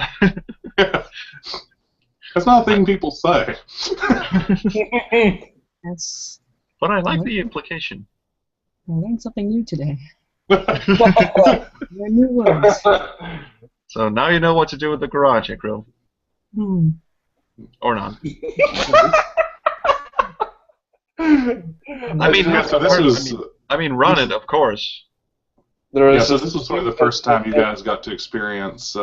That's not a thing people say. That's. But I like the implication. I learned something new today. There are new words. So now you know what to do with the garage, Grill. Or not. I mean, Yeah, so this was. run it, of course. So this was sort of the first time you guys got to experience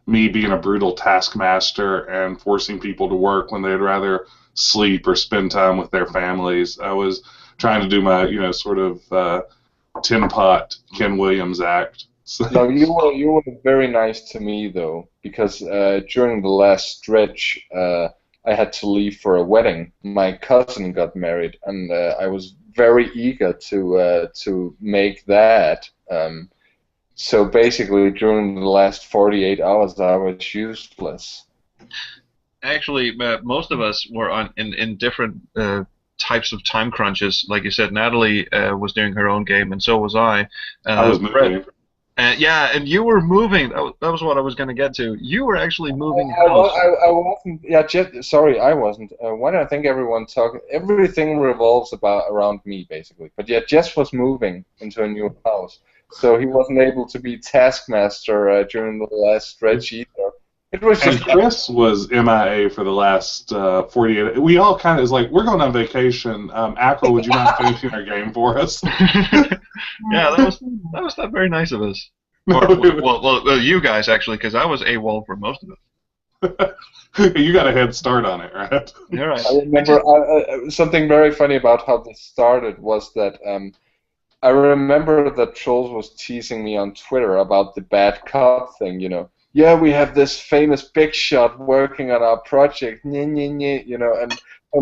me being a brutal taskmaster and forcing people to work when they'd rather sleep or spend time with their families. I was trying to do my, sort of tin pot Ken Williams act. So. No, you were very nice to me though, because during the last stretch, I had to leave for a wedding. My cousin got married, and I was very eager to make that. So basically, during the last 48 hours, I was useless. Actually, most of us were in different types of time crunches. Like you said, Natalie was doing her own game, and so was I. I was moving. And you were moving. That was what I was going to get to. You were actually moving I house. wasn't. Yeah, sorry, I wasn't. Why do I think everyone talk? Everything revolves around me, basically. But yeah, Jess was moving into a new house, so he wasn't able to be taskmaster during the last stretch either. It was And just. Chris was MIA for the last 48. We all kind of is like, we're going on vacation. Ackle, would you mind finishing our game for us? Yeah, that was not very nice of us. Well, you guys actually, because I was AWOL for most of it. You got a head start on it, right? You're right. I remember something very funny about how this started was that I remember that Trolls was teasing me on Twitter about the bad cop thing, Yeah, we have this famous big shot working on our project, and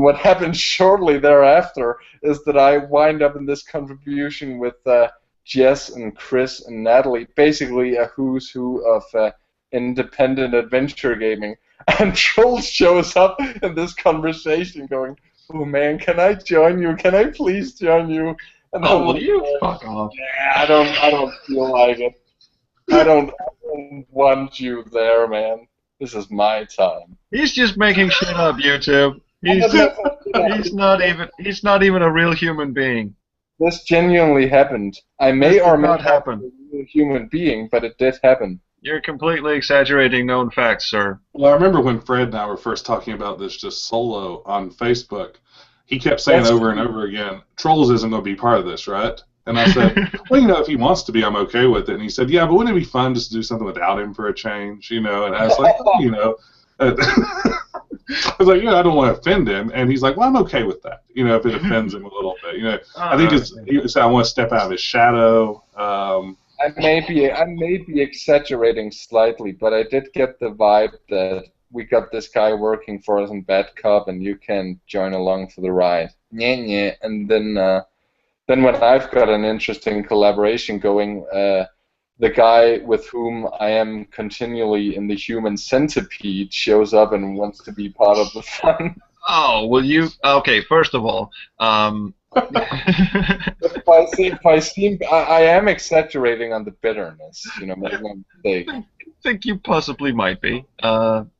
what happened shortly thereafter is that I wind up in this contribution with Jess and Chris and Natalie, basically a who's who of independent adventure gaming. And Trolls shows up in this conversation going, oh man, can I join you? Can I please join you? And will you fuck off? Yeah, I don't feel like it. I don't want you there, man. This is my time. He's just making shit up, YouTube. He's not even a real human being. This genuinely happened. I may or may not happen. be a real human being, but it did happen. You're completely exaggerating known facts, sir. Well, I remember when Fred and I were first talking about this just solo on Facebook. He kept saying over and over again, Trolls isn't going to be part of this, right? And I said, well, if he wants to be, I'm okay with it. And he said, yeah, but wouldn't it be fun just to do something without him for a change, And I was like, I was like, I don't want to offend him. And he's like, well, I'm okay with that, if it offends him a little bit. I think he said, I want to step out of his shadow. I may be exaggerating slightly, but I did get the vibe that we got this guy working for us in Bad Cop, and you can join along for the ride. And then when I've got an interesting collaboration going, the guy with whom I am continually in the human centipede shows up and wants to be part of the fun. Oh, will you? Okay, first of all, if I seem, I am exaggerating on the bitterness, maybe I think you possibly might be,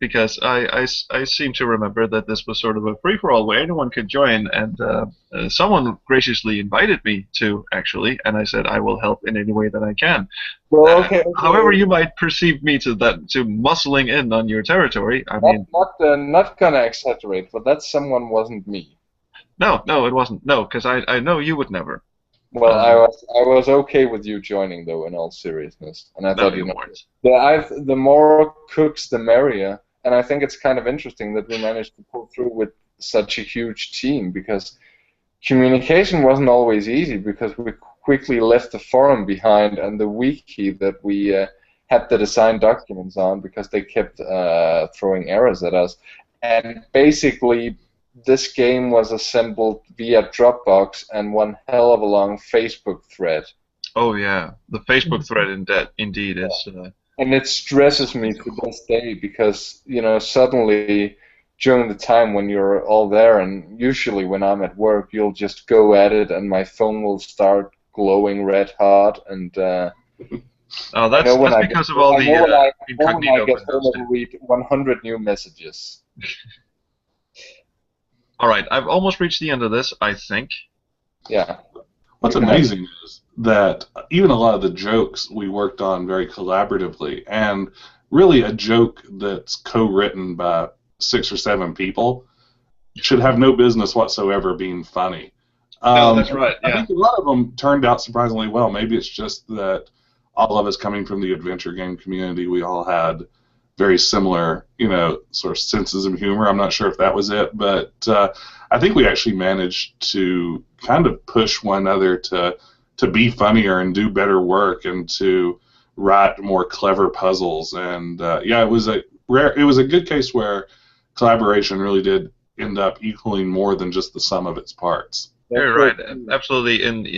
because I seem to remember that this was sort of a free-for-all where anyone could join, and someone graciously invited me to, actually, and I said I will help in any way that I can. Well, okay. However, you might perceive me to muscling in on your territory. Not gonna exaggerate, but that someone wasn't me. No, it wasn't. No, because I know you would never. Well, I was okay with you joining, though, in all seriousness, and I thought the more cooks, the merrier, and I think it's kind of interesting that we managed to pull through with such a huge team, because communication wasn't always easy, because we quickly left the forum behind and the wiki that we had the design documents on, because they kept throwing errors at us, and basically this game was assembled via Dropbox and one hell of a long Facebook thread. Oh yeah, the Facebook thread indeed is. And it stresses me to this day because suddenly during the time when you're all there, and usually when I'm at work, you'll just go at it, and my phone will start glowing red hot, and Oh, that's because of all the incognito get home, windows. I will read 100 new messages. All right, I've almost reached the end of this, I think. Yeah. What's amazing is that even a lot of the jokes we worked on very collaboratively, and really a joke that's co-written by 6 or 7 people should have no business whatsoever being funny. No, that's right. Yeah. I think a lot of them turned out surprisingly well. Maybe it's just that all of us coming from the adventure game community, we all had very similar, sort of senses of humor. I'm not sure if that was it, but I think we actually managed to kind of push one another to be funnier and do better work and to write more clever puzzles. And it was a good case where collaboration really did end up equaling more than just the sum of its parts. You're right, absolutely. And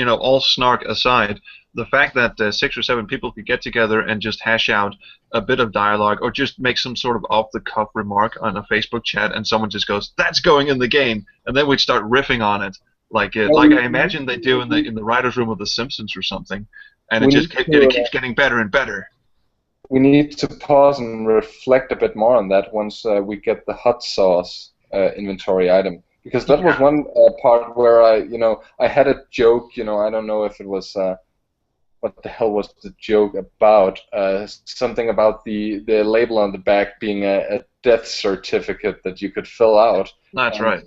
all snark aside, the fact that 6 or 7 people could get together and just hash out a bit of dialogue, or just make some sort of off-the-cuff remark on a Facebook chat, and someone just goes, "That's going in the game," and then we'd start riffing on it, like I imagine they do in the writers' room of The Simpsons or something, and it keeps getting better and better. We need to pause and reflect a bit more on that once we get the hot sauce inventory item. Because that was one part where I had a joke, I don't know if it was, what the hell was the joke about? Something about the label on the back being a death certificate that you could fill out. That's right.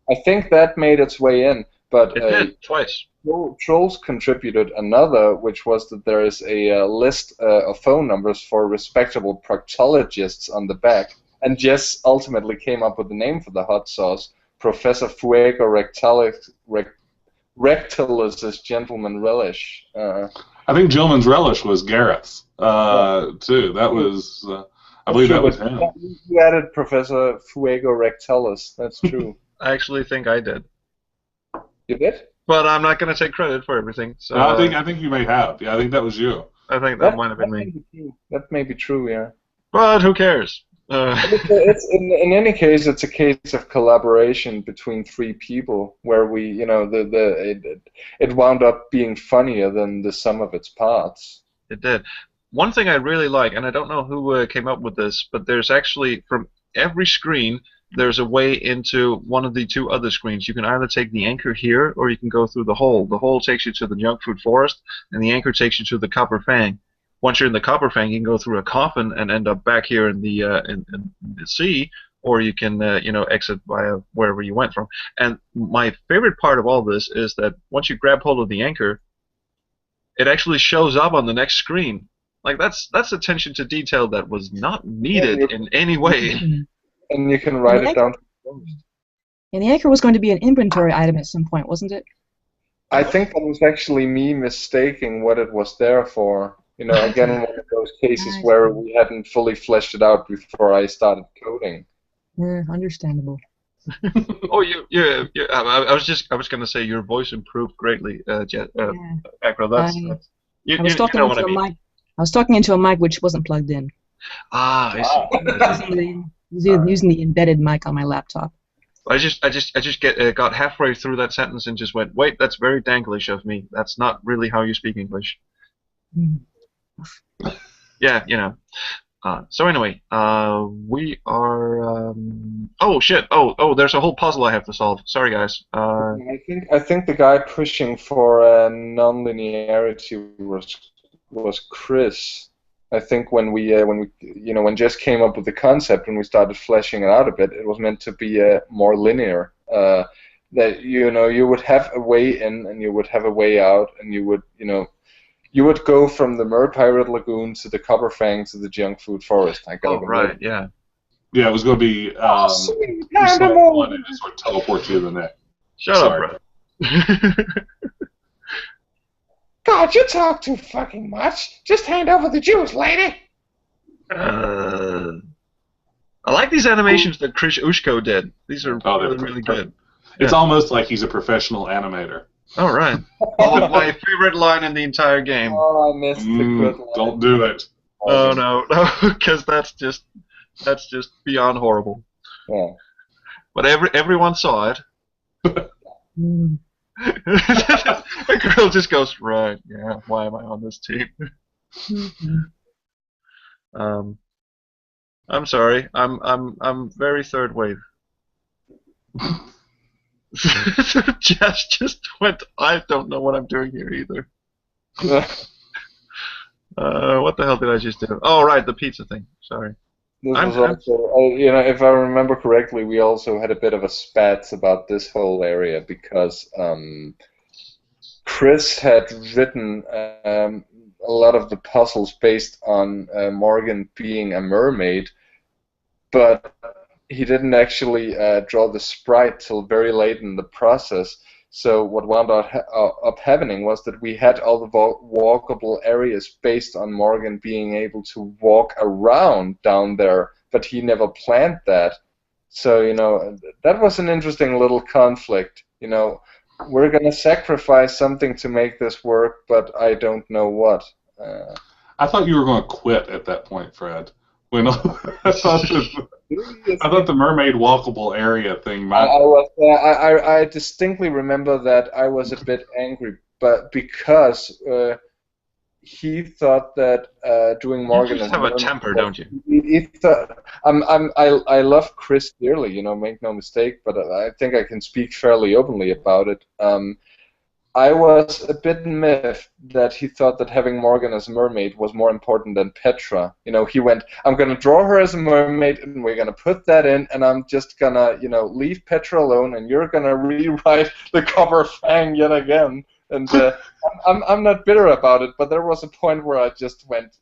I think that made its way in, but it did, twice. Trolls contributed another, which was that there is a list of phone numbers for respectable proctologists on the back, and Jess ultimately came up with the name for the hot sauce. Professor Fuego Rectalus's Gentleman Relish. I think Gentleman's Relish was Garrett's, too. That was, I believe that was him. You added Professor Fuego Rectalus, that's true. I actually think I did. You did? But I'm not going to take credit for everything. So no, I think you may have. Yeah, I think that was you. I think that might have been me. That may be true, yeah. But who cares? It's in any case, it's a case of collaboration between 3 people, where we, it wound up being funnier than the sum of its parts. It did. One thing I really like, and I don't know who came up with this, but there's actually, from every screen, there's a way into one of the 2 other screens. You can either take the anchor here, or you can go through the hole. The hole takes you to the junk food forest, and the anchor takes you to the Copper Fang. Once you're in the Copper Fang, you can go through a coffin and end up back here in the sea, or you can exit via wherever you went from. And my favorite part of all this is that once you grab hold of the anchor, it actually shows up on the next screen. Like that's attention to detail that was not needed in any way. And you can write it down. And the anchor was going to be an inventory item at some point, wasn't it? I think that was actually me mistaking what it was there for. Again, one of those cases where we hadn't fully fleshed it out before I started coding. Understandable. Oh, I was going to say your voice improved greatly, Acro. I was talking into a mic. I was talking into a mic which wasn't plugged in. I see. Using the embedded mic on my laptop. I just got halfway through that sentence and just went, wait, that's very Danglish of me. That's not really how you speak English. Yeah, so anyway, we are. Oh shit! Oh, there's a whole puzzle I have to solve. Sorry, guys. I think the guy pushing for non-linearity was Chris. I think when Jess came up with the concept and we started fleshing it out a bit, it was meant to be more linear. That you would have a way in and you would have a way out, and you would go from the Mer Pirate Lagoon to the Copper Fang to the Junk Food Forest. Right, yeah. Yeah, it was going to be you select one and just sort of teleport you to the next. Shut up, bro. God, you talk too fucking much. Just hand over the juice, lady. I like these animations that Krish Ushko did. These are really good. It's almost like he's a professional animator. All right. Oh, my favorite line in the entire game. Oh, I missed the good line. Don't do it. Oh no, because that's just beyond horrible. Yeah. But everyone saw it. Mm. The girl just goes, right, yeah, why am I on this team? Mhm. I'm sorry, I'm very third wave. Jess just went, I don't know what I'm doing here either. What the hell did I just do? Oh, right, the pizza thing. Sorry. This I'm, was I'm also, if I remember correctly, we also had a bit of a spats about this whole area because Chris had written a lot of the puzzles based on Morgan being a mermaid, but he didn't actually draw the sprite till very late in the process. So what wound up happening was that we had all the walkable areas based on Morgan being able to walk around down there, but he never planned that. So that was an interesting little conflict. We're gonna sacrifice something to make this work, but I don't know what. I thought you were going to quit at that point, Fred. When I thought the mermaid walkable area thing I, might. I was I distinctly remember that I was a bit angry, but because he thought that doing you Morgan just as have a mermaid temper, was, don't you? he thought I love Chris dearly, make no mistake, but I think I can speak fairly openly about it. I was a bit miffed that he thought that having Morgan as a mermaid was more important than Petra. He went, I'm going to draw her as a mermaid, and we're going to put that in, and I'm just going to, leave Petra alone, and you're going to rewrite the cover Fang yet again. And I'm not bitter about it, but there was a point where I just went,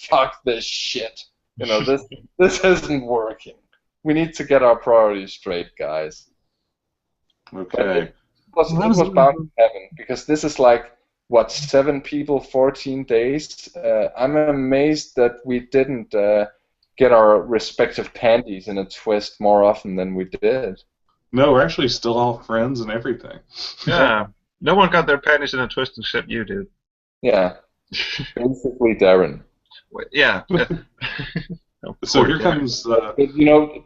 fuck this shit. This isn't working. We need to get our priorities straight, guys. Okay. It was bound to happen because this is like 7 people, 14 days. I'm amazed that we didn't get our respective panties in a twist more often than we did. No, we're actually still all friends and everything. Yeah. No one got their panties in a twist except you did. Yeah. Basically, Darren. Yeah. So here comes. But,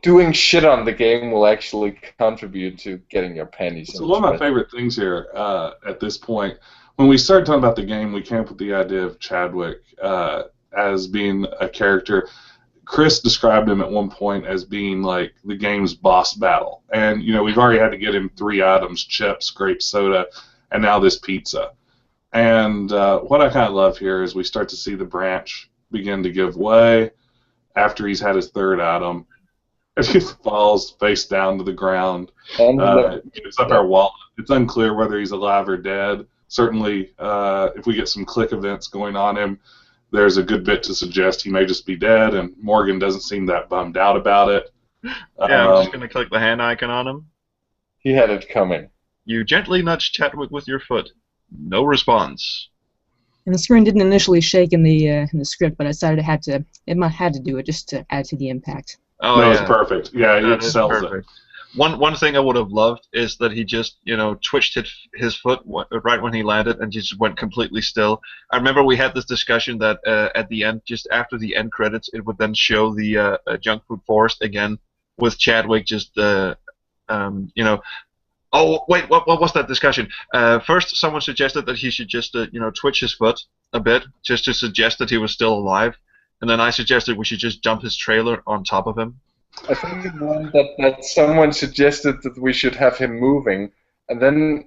doing shit on the game will actually contribute to getting your panties. So one of my favorite things here at this point, when we started talking about the game, we came up with the idea of Chadwick as being a character. Chris described him at one point as being like the game's boss battle, and we've already had to get him 3 items: chips, grape soda, and now this pizza. And what I kind of love here is we start to see the branch begin to give way after he's had his 3rd item. And he falls face down to the ground. It's up our wallet. It's unclear whether he's alive or dead. Certainly, if we get some click events going on him, there's a good bit to suggest he may just be dead, and Morgan doesn't seem that bummed out about it. Yeah, I'm just going to click the hand icon on him. He had it coming. You gently nudge Chadwick with your foot. No response. And the screen didn't initially shake in the script, but I decided it had to do it just to add to the impact. Oh, no, yeah. it's perfect. Yeah, it sells perfect. One thing I would have loved is that he just, twitched his foot right when he landed and just went completely still. I remember we had this discussion that at the end, just after the end credits, it would then show the junk food forest again with Chadwick just, Oh, wait, what was that discussion? First, someone suggested that he should just, twitch his foot a bit, just to suggest that he was still alive. And then I suggested we should just dump his trailer on top of him. I think that someone suggested that we should have him moving, and then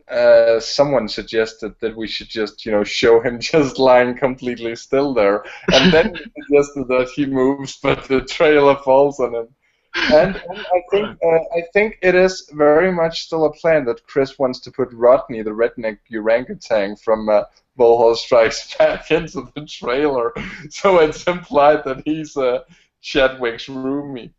someone suggested that we should just, show him just lying completely still there. And then he suggested that he moves, but the trailer falls on him. And I think it is very much still a plan that Chris wants to put Rodney, the redneck orangutan from Valhalla Strikes Back, into the trailer. So it's implied that he's Chadwick's roomie.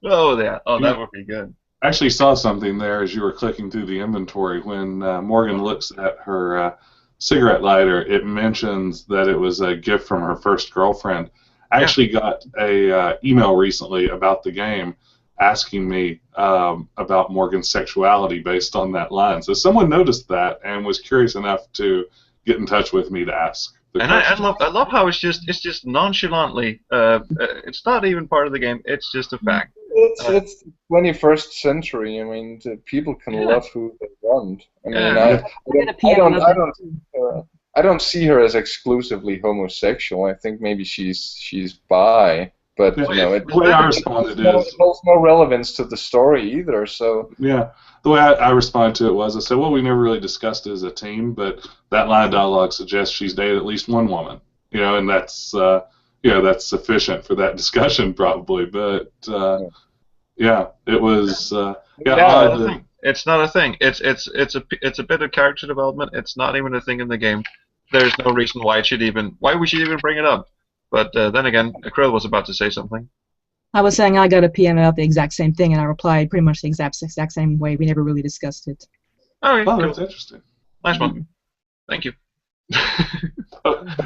Oh, yeah. Oh, that would be good. I actually saw something there as you were clicking through the inventory. When Morgan looks at her cigarette lighter, it mentions that it was a gift from her first girlfriend. I actually got a email recently about the game asking me about Morgan's sexuality based on that line. So someone noticed that and was curious enough to get in touch with me to ask. And I love how it's just nonchalantly. It's not even part of the game. It's just a fact. It's the 21st century. I mean, people can love who they want. I mean, Yeah. I don't see her as exclusively homosexual. I think maybe she's bi, but you know, the way I responded it is, holds no relevance to the story either. So yeah, the way I responded to it was, I said, well, we never really discussed it as a team, but that line of dialogue suggests she's dated at least one woman, you know, and that's that's sufficient for that discussion probably. But yeah, it was odd. It's not a thing. It's a bit of character development. It's not even a thing in the game. There's no reason why we should even bring it up. But then again, Krill was about to say something. I was saying I got a PM about the exact same thing, and I replied pretty much the exact same way. We never really discussed it. Oh, Oh, that's interesting. Nice one. Thank you.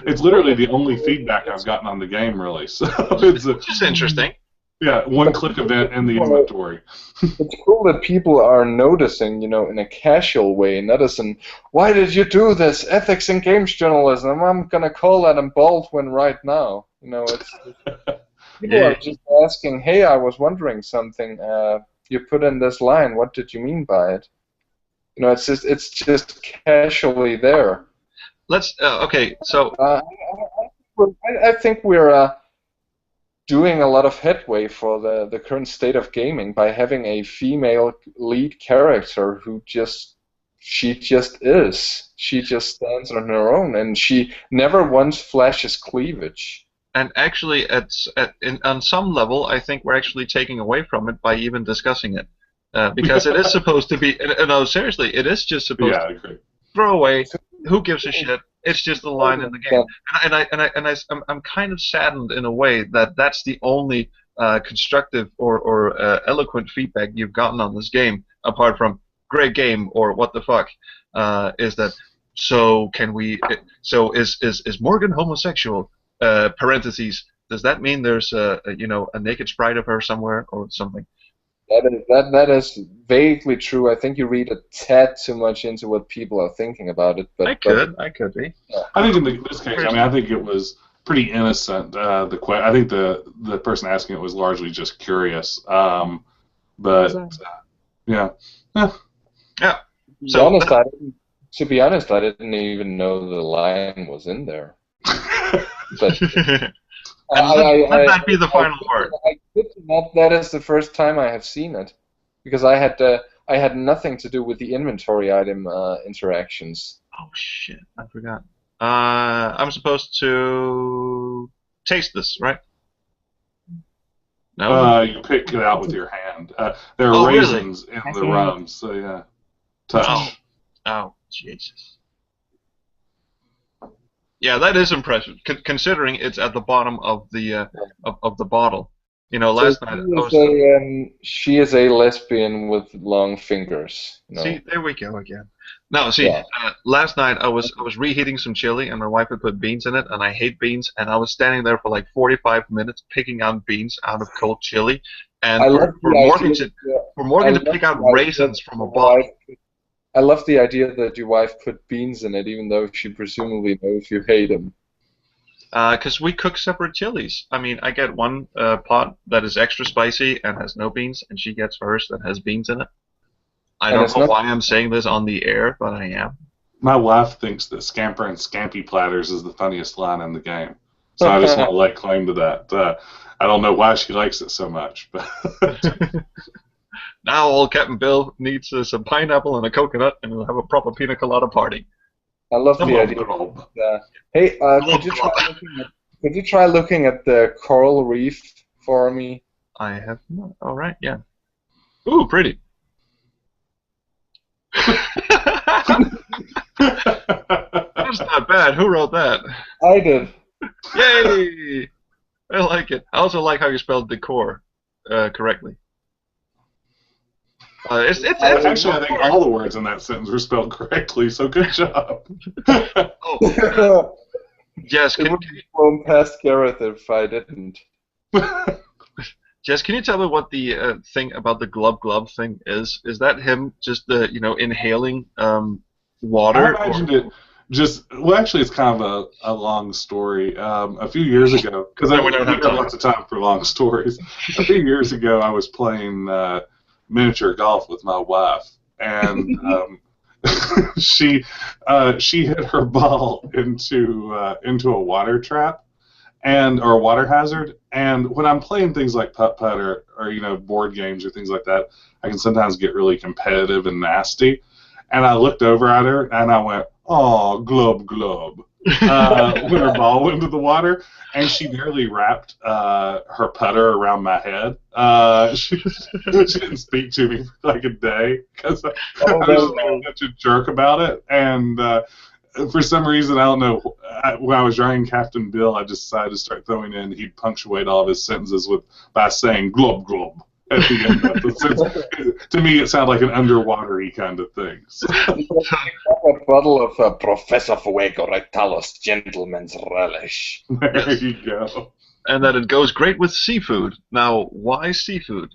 It's literally the only feedback I've gotten on the game, really. So it's just interesting. Yeah, one-click event in the inventory. It's cool that people are noticing, you know, in a casual way, not as in, why did you do this? Ethics in games journalism. I'm gonna call Adam Baldwin right now. You know, it's people are just asking, hey, I was wondering something. You put in this line. What did you mean by it? You know, it's just casually there. Let's okay. So I think we're doing a lot of headway for the current state of gaming by having a female lead character who she just is. She just stands on her own, and she never once flashes cleavage. And actually, on some level, I think we're actually taking away from it by even discussing it, because it is supposed to be. No, seriously, it is just supposed to I agree. throw away. Who gives a shit? It's just the line in the game, and I'm kind of saddened in a way that that's the only constructive or eloquent feedback you've gotten on this game, apart from great game or what the fuck, is that so can we? So is Morgan homosexual? Parentheses. Does that mean there's a naked sprite of her somewhere or something? That is vaguely true. I think you read a tad too much into what people are thinking about it. But I could be. I think in this case, I think it was pretty innocent. I think the person asking it was largely just curious. But yeah. So to be honest, I didn't even know the line was in there. But let that be the final part. That is the first time I have seen it, because I had nothing to do with the inventory item interactions. Oh shit! I forgot. I'm supposed to taste this, right? No. You pick it out with your hand. There are raisins in the rum, so yeah. Touch. Oh, Jesus. Yeah, that is impressive, considering it's at the bottom of the bottle. You know, last night she is a lesbian with long fingers. You know. See, there we go again. No, see, last night I was reheating some chili, and my wife had put beans in it, and I hate beans, and I was standing there for like 45 minutes picking out beans out of cold chili, and for Morgan to pick out raisins from a bottle. I love the idea that your wife put beans in it, even though she presumably knows you hate them. Because we cook separate chilies. I mean, I get one pot that is extra spicy and has no beans, and she gets hers that has beans in it. I don't know why I'm saying this on the air, but I am. My wife thinks that Scamper and Scampy Platters is the funniest line in the game. So I just want to lay claim to that. I don't know why she likes it so much, but... Now old Captain Bill needs some pineapple and a coconut, and we'll have a proper pina colada party. I love the idea. Hey, could you try looking at the coral reef for me? I have not. All right, yeah. Ooh, pretty. That's not bad. Who wrote that? I did. Yay! I like it. I also like how you spelled decor correctly. It's actually, I think all the words in that sentence were spelled correctly, so good job. Jess, it would be blown past Gareth if I didn't. Jess, can you tell me what the thing about the glub thing is? Is that him just inhaling water? I imagined it well, actually, it's kind of a long story. A few years ago, because No, we we don't have have time. lots of time for long stories. A few years ago, I was playing miniature golf with my wife, and she hit her ball into a water trap or a water hazard. And when I'm playing things like putt-putt or board games or things like that, I can sometimes get really competitive and nasty. And I looked over at her and I went, "Oh, glub glub," when her ball went into the water, and she nearly wrapped her putter around my head. She didn't speak to me for like a day because I was being such a jerk about it. And for some reason, I don't know, when I was writing Captain Bill, I just decided to start throwing in, he'd punctuate all of his sentences by saying glub glub at the end of the sentence. To me, it sounded like an underwatery kind of thing. So. A bottle of Professor Fuego Rectalos Gentleman's Relish. There you go. And that it goes great with seafood. Now, why seafood?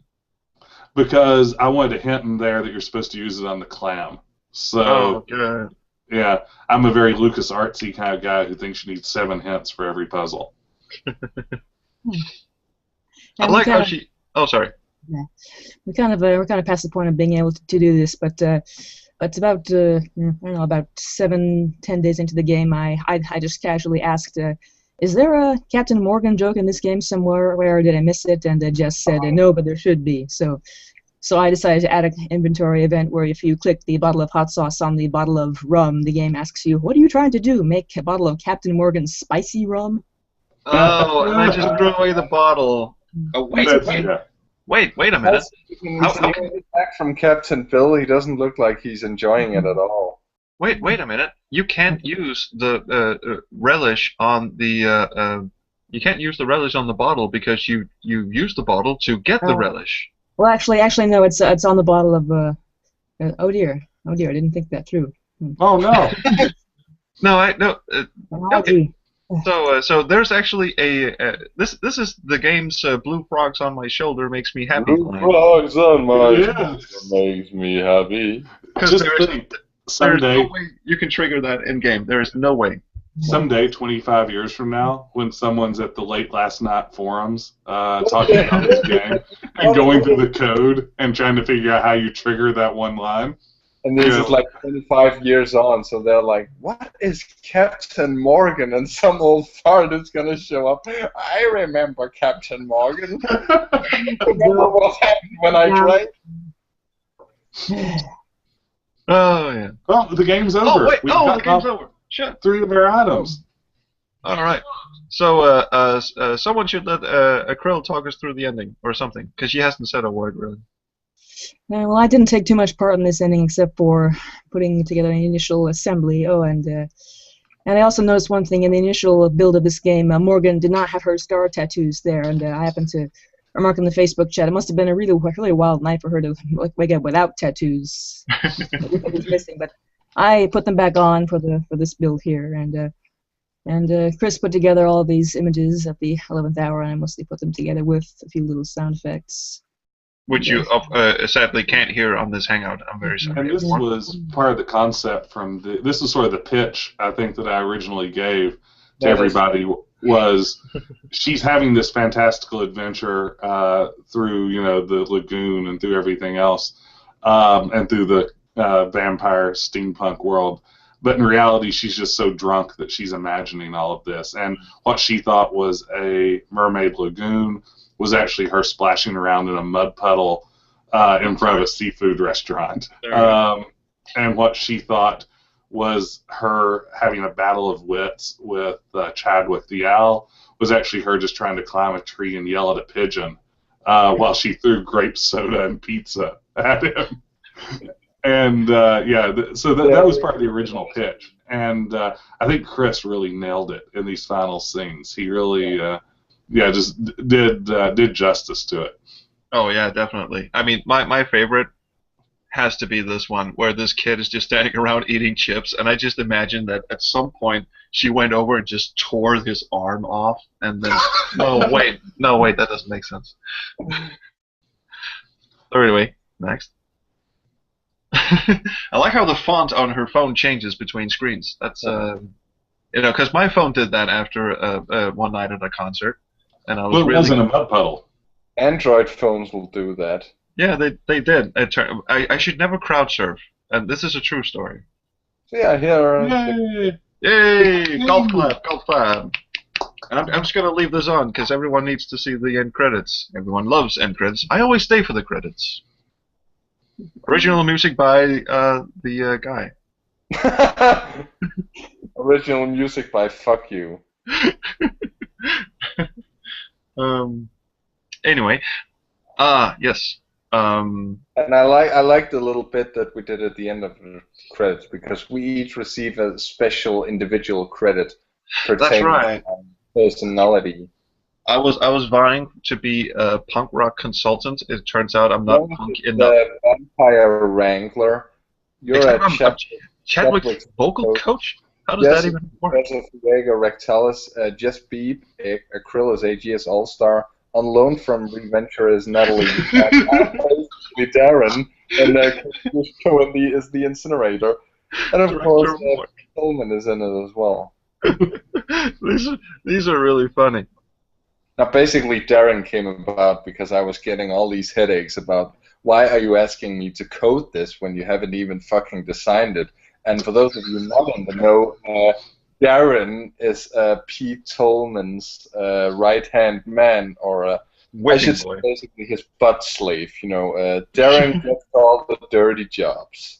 Because I wanted to hint in there that you're supposed to use it on the clam. So, good. Yeah, I'm a very Lucas Artsy kind of guy who thinks you need 7 hints for every puzzle. I like how she. Oh, sorry. Yeah. We're kind of past the point of being able to do this, but it's about I don't know, about 7-10 days into the game, I just casually asked, "Is there a Captain Morgan joke in this game somewhere? Where did I miss it?" And they just said, "No, but there should be." So I decided to add an inventory event where if you click the bottle of hot sauce on the bottle of rum, the game asks you, "What are you trying to do? Make a bottle of Captain Morgan's spicy rum?" Oh, and I just threw away the bottle. Oh, Wait a minute. Back from Captain Bill, he doesn't look like he's enjoying it at all. Wait a minute. You can't use the relish on the you can't use the relish on the bottle because you used the bottle to get the relish. Well, actually, no. It's on the bottle of. Oh dear, I didn't think that through. Oh no. No. Okay. So there's actually this is the game's Blue Frogs on My Shoulder makes me happy. Blue frogs on my shoulder makes me happy. Because someday there's no way you can trigger that in game. There is no way. Someday, 25 years from now, when someone's at the Late Last Nite forums talking about this game and going through the code and trying to figure out how you trigger that one line. And this is like 25 years on, so they're like, "What is Captain Morgan?" And some old fart is going to show up. "I remember Captain Morgan. Remember what happened when I drank?" Oh, yeah. Well, the game's over. Oh, wait. The game's over. Shit. 3 of our items. All right. So someone should let Krill talk us through the ending or something, because she hasn't said a word, really. Well, I didn't take too much part in this ending except for putting together an initial assembly. Oh, and I also noticed one thing in the initial build of this game. Morgan did not have her star tattoos there, and I happened to remark in the Facebook chat. It must have been a really wild night for her to wake up without tattoos. Missing, but I put them back on for this build here, and Chris put together all of these images at the 11th hour, and I mostly put them together with a few little sound effects. Which you sadly can't hear on this Hangout. I'm very sorry. And this was part of the concept this is sort of the pitch, I think, that I originally gave to everybody was she's having this fantastical adventure through, the lagoon and through everything else, and through the vampire steampunk world. But in reality, she's just so drunk that she's imagining all of this. And what she thought was a mermaid lagoon was actually her splashing around in a mud puddle in front of a seafood restaurant. And what she thought was her having a battle of wits with Chadwick the owl was actually her just trying to climb a tree and yell at a pigeon while she threw grape soda and pizza at him. And so that was part of the original pitch. And I think Chris really nailed it in these final scenes. He really just did justice to it. Oh yeah, definitely. I mean, my favorite has to be this one where this kid is just standing around eating chips, and I just imagine that at some point she went over and just tore his arm off, and then no wait, that doesn't make sense. So anyway, next. I like how the font on her phone changes between screens. That's because my phone did that after one night at a concert, and I was Well, it really. wasn't a mud puddle. Android phones will do that. Yeah, they did. I should never crowd surf, and this is a true story. So yeah, here. Yay! Yay! Golf clap, golf clap. And I'm just gonna leave this on because everyone needs to see the end credits. Everyone loves end credits. I always stay for the credits. Original music by the guy. Original music by Fuck You. Anyway, yes. And I like the little bit that we did at the end of the credits because we each receive a special individual credit pertaining right. to personality. I was vying to be a punk rock consultant. It turns out I'm not punk enough. The Vampire Wrangler. You're a Chadwick's vocal coach? How does that even work? Vega Rectalis, Jess Beeb, Akrill is AGS All-Star, on loan from Reventure is Natalie, basically Darren, and Cohen is the Incinerator. And of course, Coleman is in it as well. These are really funny. Now, basically, Darren came about because I was getting all these headaches about why are you asking me to code this when you haven't even fucking designed it. And for those of you not in the know, Darren is Pete Tolman's right-hand man, or I should say basically his butt slave. You know, Darren gets all the dirty jobs.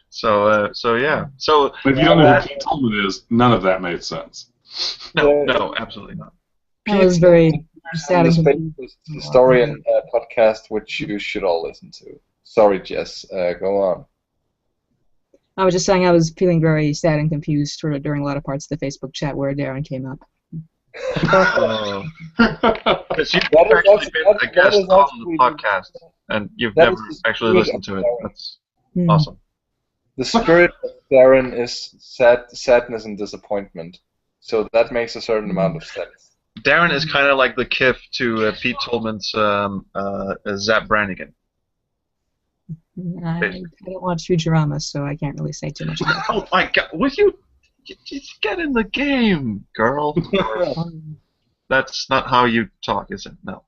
So yeah. So if you don't know who Pete Tolman is, none of that made sense. No, absolutely not. That was very sad. The historian podcast, which you should all listen to. Sorry, Jess. Go on. I was just saying I was feeling very sad and confused during a lot of parts of the Facebook chat where Darren came up. Because you've actually been a guest on the podcast, and you've never actually listened to it. That's awesome. The spirit of Darren is sadness and disappointment, so that makes a certain amount of sense. Darren is kind of like the Kif to Pete Tolman's Zap Brannigan. I don't watch Futurama, so I can't really say too much about it. Oh my god, would you just get in the game, girl? That's not how you talk, is it? No.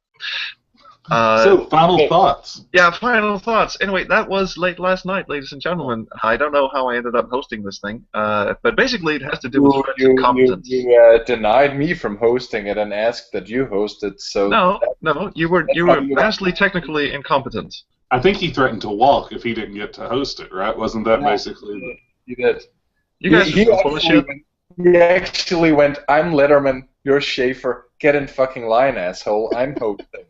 So, final thoughts. Yeah, final thoughts. Anyway, that was Late Last Night, ladies and gentlemen. I don't know how I ended up hosting this thing, but basically it has to do with competence. You denied me from hosting it and asked that you host it, so... No, you were vastly technically incompetent. I think he threatened to walk if he didn't get to host it, right? Wasn't that basically... He did. You guys are full of shit. He actually went, I'm Letterman, you're Schaefer, get in fucking line, asshole, I'm hosting.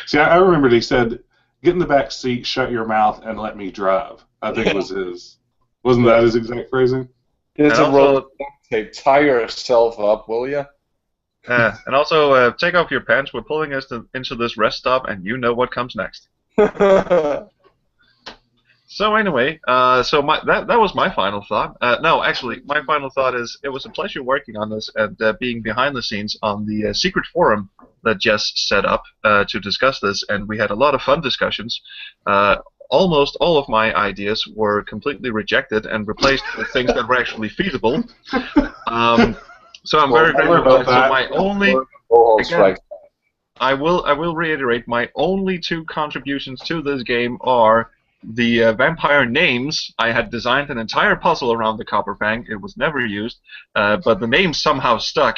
See, I remembered he said, get in the back seat, shut your mouth, and let me drive. I think was his... Wasn't that his exact phrasing? It's a roll tape. Tie yourself up, will ya? And also, take off your pants. We're pulling us into this rest stop, and you know what comes next. So anyway, that was my final thought. No, actually, my final thought is it was a pleasure working on this and being behind the scenes on the secret forum that Jess set up to discuss this, and we had a lot of fun discussions. Almost all of my ideas were completely rejected and replaced with things that were actually feasible. So I'm very grateful about that. So my only... Again, I will reiterate, my only two contributions to this game are the vampire names. I had designed an entire puzzle around the Copper Fang. It was never used, but the names somehow stuck,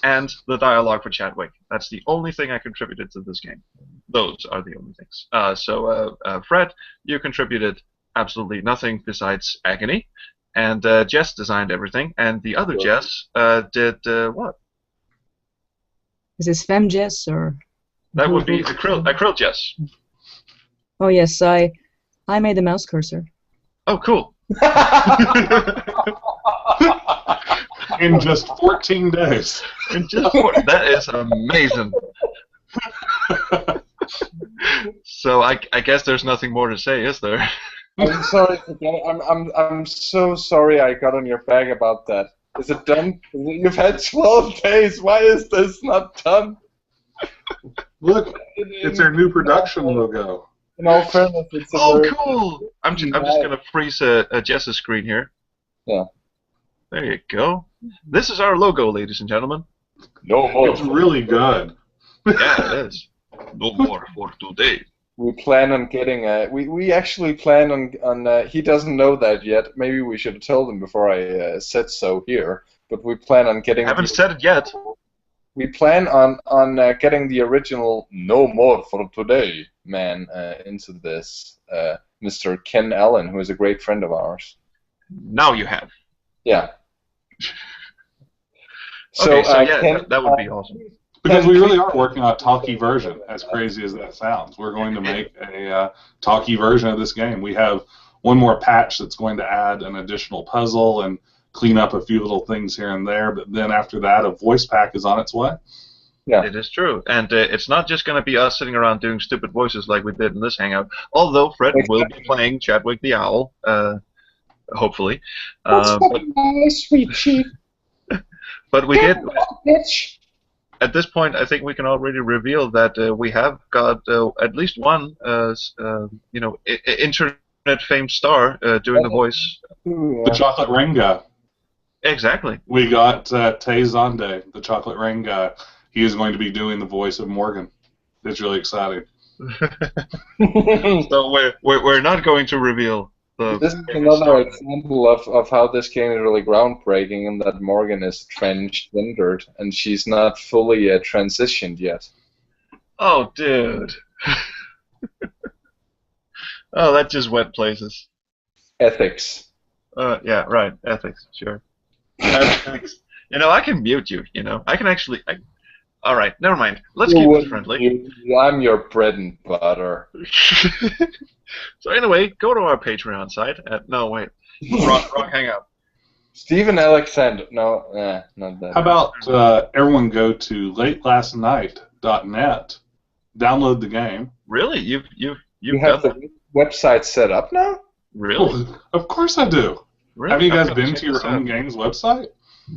and the dialogue for Chadwick. That's the only thing I contributed to this game. Those are the only things. So Fred, you contributed absolutely nothing besides agony, and Jess designed everything, and the other Jess did what? Is this Fem Jess or? That would be Acryl Jess. Oh yes, I made the mouse cursor. Oh, cool. In just 14 days. That is amazing. So I guess there's nothing more to say, is there? I'm sorry again. I'm so sorry I got on your bag about that. Is it done? You've had 12 days. Why is this not done? Look, it's our new production logo. In all fairness, it's a Oh, very cool! I'm just gonna freeze a Jess's screen here. Yeah. There you go. This is our logo, ladies and gentlemen. No more. It's really good. Yeah, it is. No more for today. We plan on getting we actually plan on he doesn't know that yet. Maybe we should have told him before I said so here. But we plan on getting. Haven't said it yet. We plan on getting the original "No More for Today" man into this. Mr. Ken Allen, who is a great friend of ours. Now you have. Yeah. Okay, so yeah, Ken, that would be awesome. Because we really are working on a talkie version, as crazy as that sounds. We're going to make a talkie version of this game. We have one more patch that's going to add an additional puzzle and clean up a few little things here and there, but then after that, a voice pack is on its way. Yeah. It is true. And it's not just going to be us sitting around doing stupid voices like we did in this hangout, although Fred will be playing Chadwick the Owl, hopefully. That's nice, sweet chief. But we did. Bitch. At this point, I think we can already reveal that we have got at least one, internet-famed star doing the voice. The chocolate rain guy. Exactly. We got Tay Zonde, the chocolate rain guy. He is going to be doing the voice of Morgan. It's really exciting. So we're not going to reveal. This is another example of how this game is really groundbreaking, and that Morgan is transgendered, and she's not fully transitioned yet. Oh, dude. Oh, that just went places. Ethics. Yeah, right. Ethics, sure. Ethics. I can mute you. I can actually. All right, never mind. Let's keep this friendly. I'm your bread and butter. So anyway, go to our Patreon site. No, wait. Wrong hangout. Stephen Alexander. No, not that. How about everyone go to latelastnight.net, download the game. Really? You've You have done the website set up now? Really? Oh, of course I do. Really? Have you guys I'm been gonna to your check own this game's website?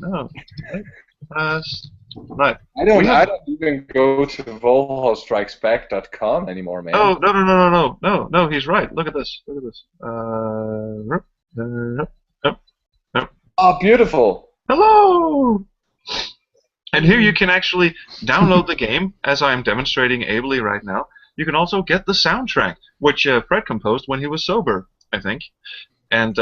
out. No. Right. I don't even go to volhallstrikesback.com anymore, man. Oh, no, he's right. Look at this. Oh, beautiful. Hello! And here you can actually download the game, as I'm demonstrating ably right now. You can also get the soundtrack, which Fred composed when he was sober, I think. And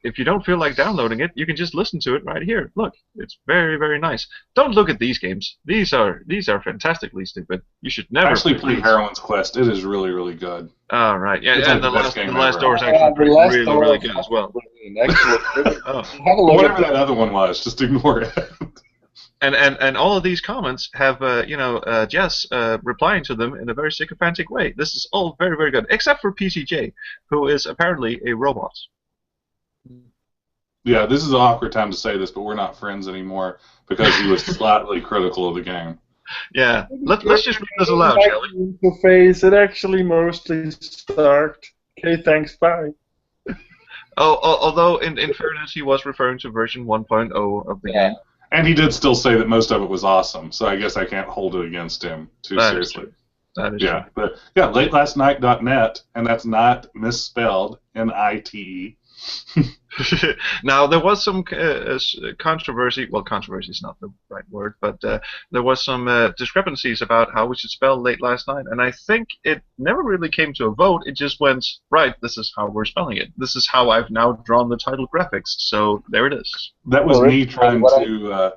if you don't feel like downloading it, you can just listen to it right here. Look, it's very, very nice. Don't look at these games. These are fantastically stupid. You should never Actually, play play these. Heroine's Quest. It is really, really good. All right. Yeah, It's and like the the best last game door is ever. actually The last really, door really is good as well. Actually, have a look Whatever at that other one was, just ignore it. And all of these comments have Jess replying to them in a very sycophantic way. This is all very, very good, except for PCJ, who is apparently a robot. Yeah, this is an awkward time to say this, but we're not friends anymore because he was slightly critical of the game. Yeah, let's just read this aloud, shall we? Interface, it actually mostly sucked. Okay, thanks, bye. Although in fairness, he was referring to version 1.0 of the game. And he did still say that most of it was awesome, so I guess I can't hold it against him too seriously. That is Yeah, but yeah, latelastnight.net, and that's not misspelled, N-I-T-E. Now, there was some controversy. Well, controversy is not the right word, but there was some discrepancies about how we should spell Late Last Night, and I think it never really came to a vote. It just went, right, this is how we're spelling it. This is how I've now drawn the title graphics, so there it is. That was me trying to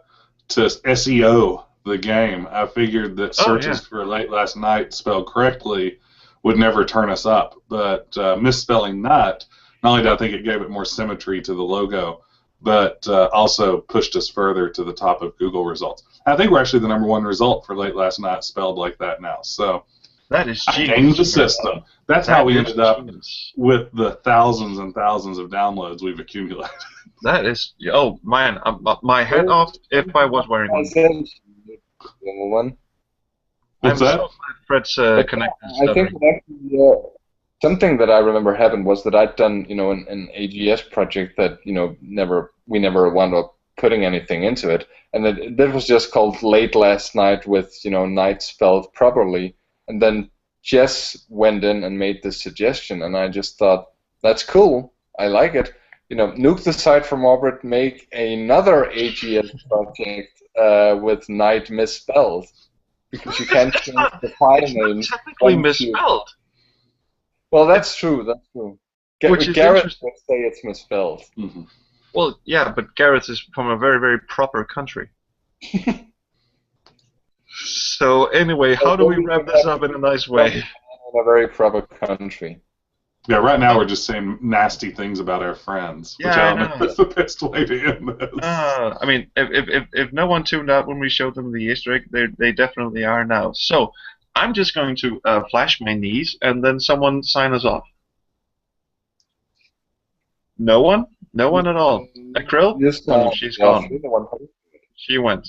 SEO the game. I figured that searches for Late Last Night spelled correctly would never turn us up, but misspelling not only did I think it gave it more symmetry to the logo, but also pushed us further to the top of Google results. I think we're actually the #1 result for Late Last Night spelled like that now. So that is I gamed the system. That's how we ended up with the thousands and thousands of downloads we've accumulated. That is, oh man, my hat off if I was wearing one. What's that? So glad Fred's connected. I think actually, something that I remember happened was that I'd done, an AGS project that, we never wound up putting anything into it, and that was just called Late Last Night with, night spelled properly, and then Jess went in and made this suggestion, and I just thought, that's cool. I like it. Nuke the site from orbit, make another AGS project with Night misspelled, because you can't change the file name. Technically misspelled. Well, that's true. That's true. Which is Garrett interesting. would say it's misspelled. Mhm. Well, yeah, but Gareth is from a very, very proper country. So anyway, how do we wrap this up in a nice way? In a very proper country. Yeah, right now we're just saying nasty things about our friends, which Yeah, I I don't know know. if that's the best way to end this. I mean, if no one tuned out when we showed them the Easter egg, they definitely are now. So I'm just going to flash my knees, and then someone sign us off. No one? No one at all. Krill? Yes, Oh, she's gone. you're the one who- She went.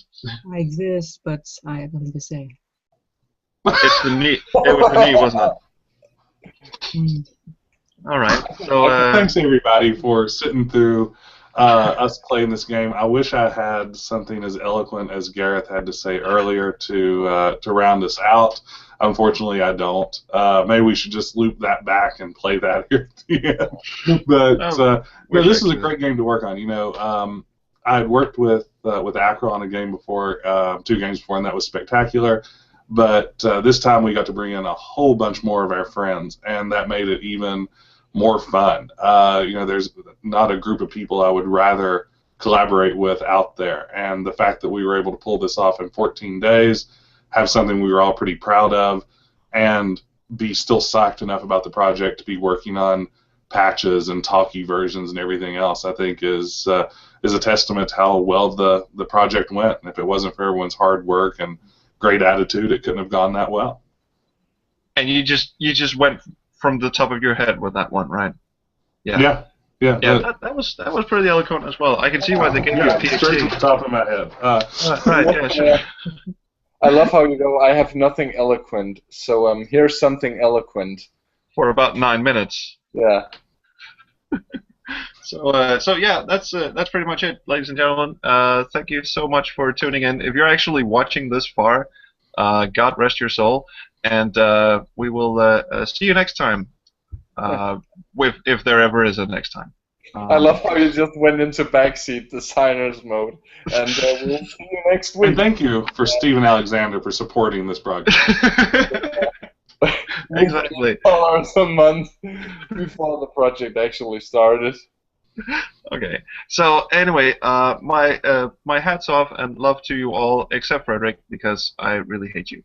I exist, but I have nothing to say. It's the knee. It was the knee, wasn't it? Mm. All right. So Thanks everybody for sitting through us playing this game. I wish I had something as eloquent as Gareth had to say earlier to round us out. Unfortunately, I don't. Maybe we should just loop that back and play that here at the end. But no, this is a great game to work on. I had worked with Acro on a game before, 2 games before, and that was spectacular. But this time we got to bring in a whole bunch more of our friends, and that made it even more fun. There's not a group of people I would rather collaborate with out there, and the fact that we were able to pull this off in 14 days, have something we were all pretty proud of, and be still psyched enough about the project to be working on patches and talkie versions and everything else, I think is a testament to how well the project went. And if it wasn't for everyone's hard work and great attitude, it couldn't have gone that well. and you just went from the top of your head with that one, right? Yeah. That was pretty eloquent as well. I can see why they gave you a Straight to the PhD. top of my head. Right, yeah, sure. I love how you go, I have nothing eloquent, so here's something eloquent. For about 9 minutes. Yeah. So yeah, that's pretty much it, ladies and gentlemen. Thank you so much for tuning in. If you're actually watching this far, God rest your soul, and we will see you next time. If there ever is a next time. I love how you just went into backseat designers mode, and we'll see you next week. And thank you for Stephen Alexander for supporting this project. Exactly. $1 a month before the project actually started. Okay. So anyway, my hats off and love to you all, except Frederick, because I really hate you.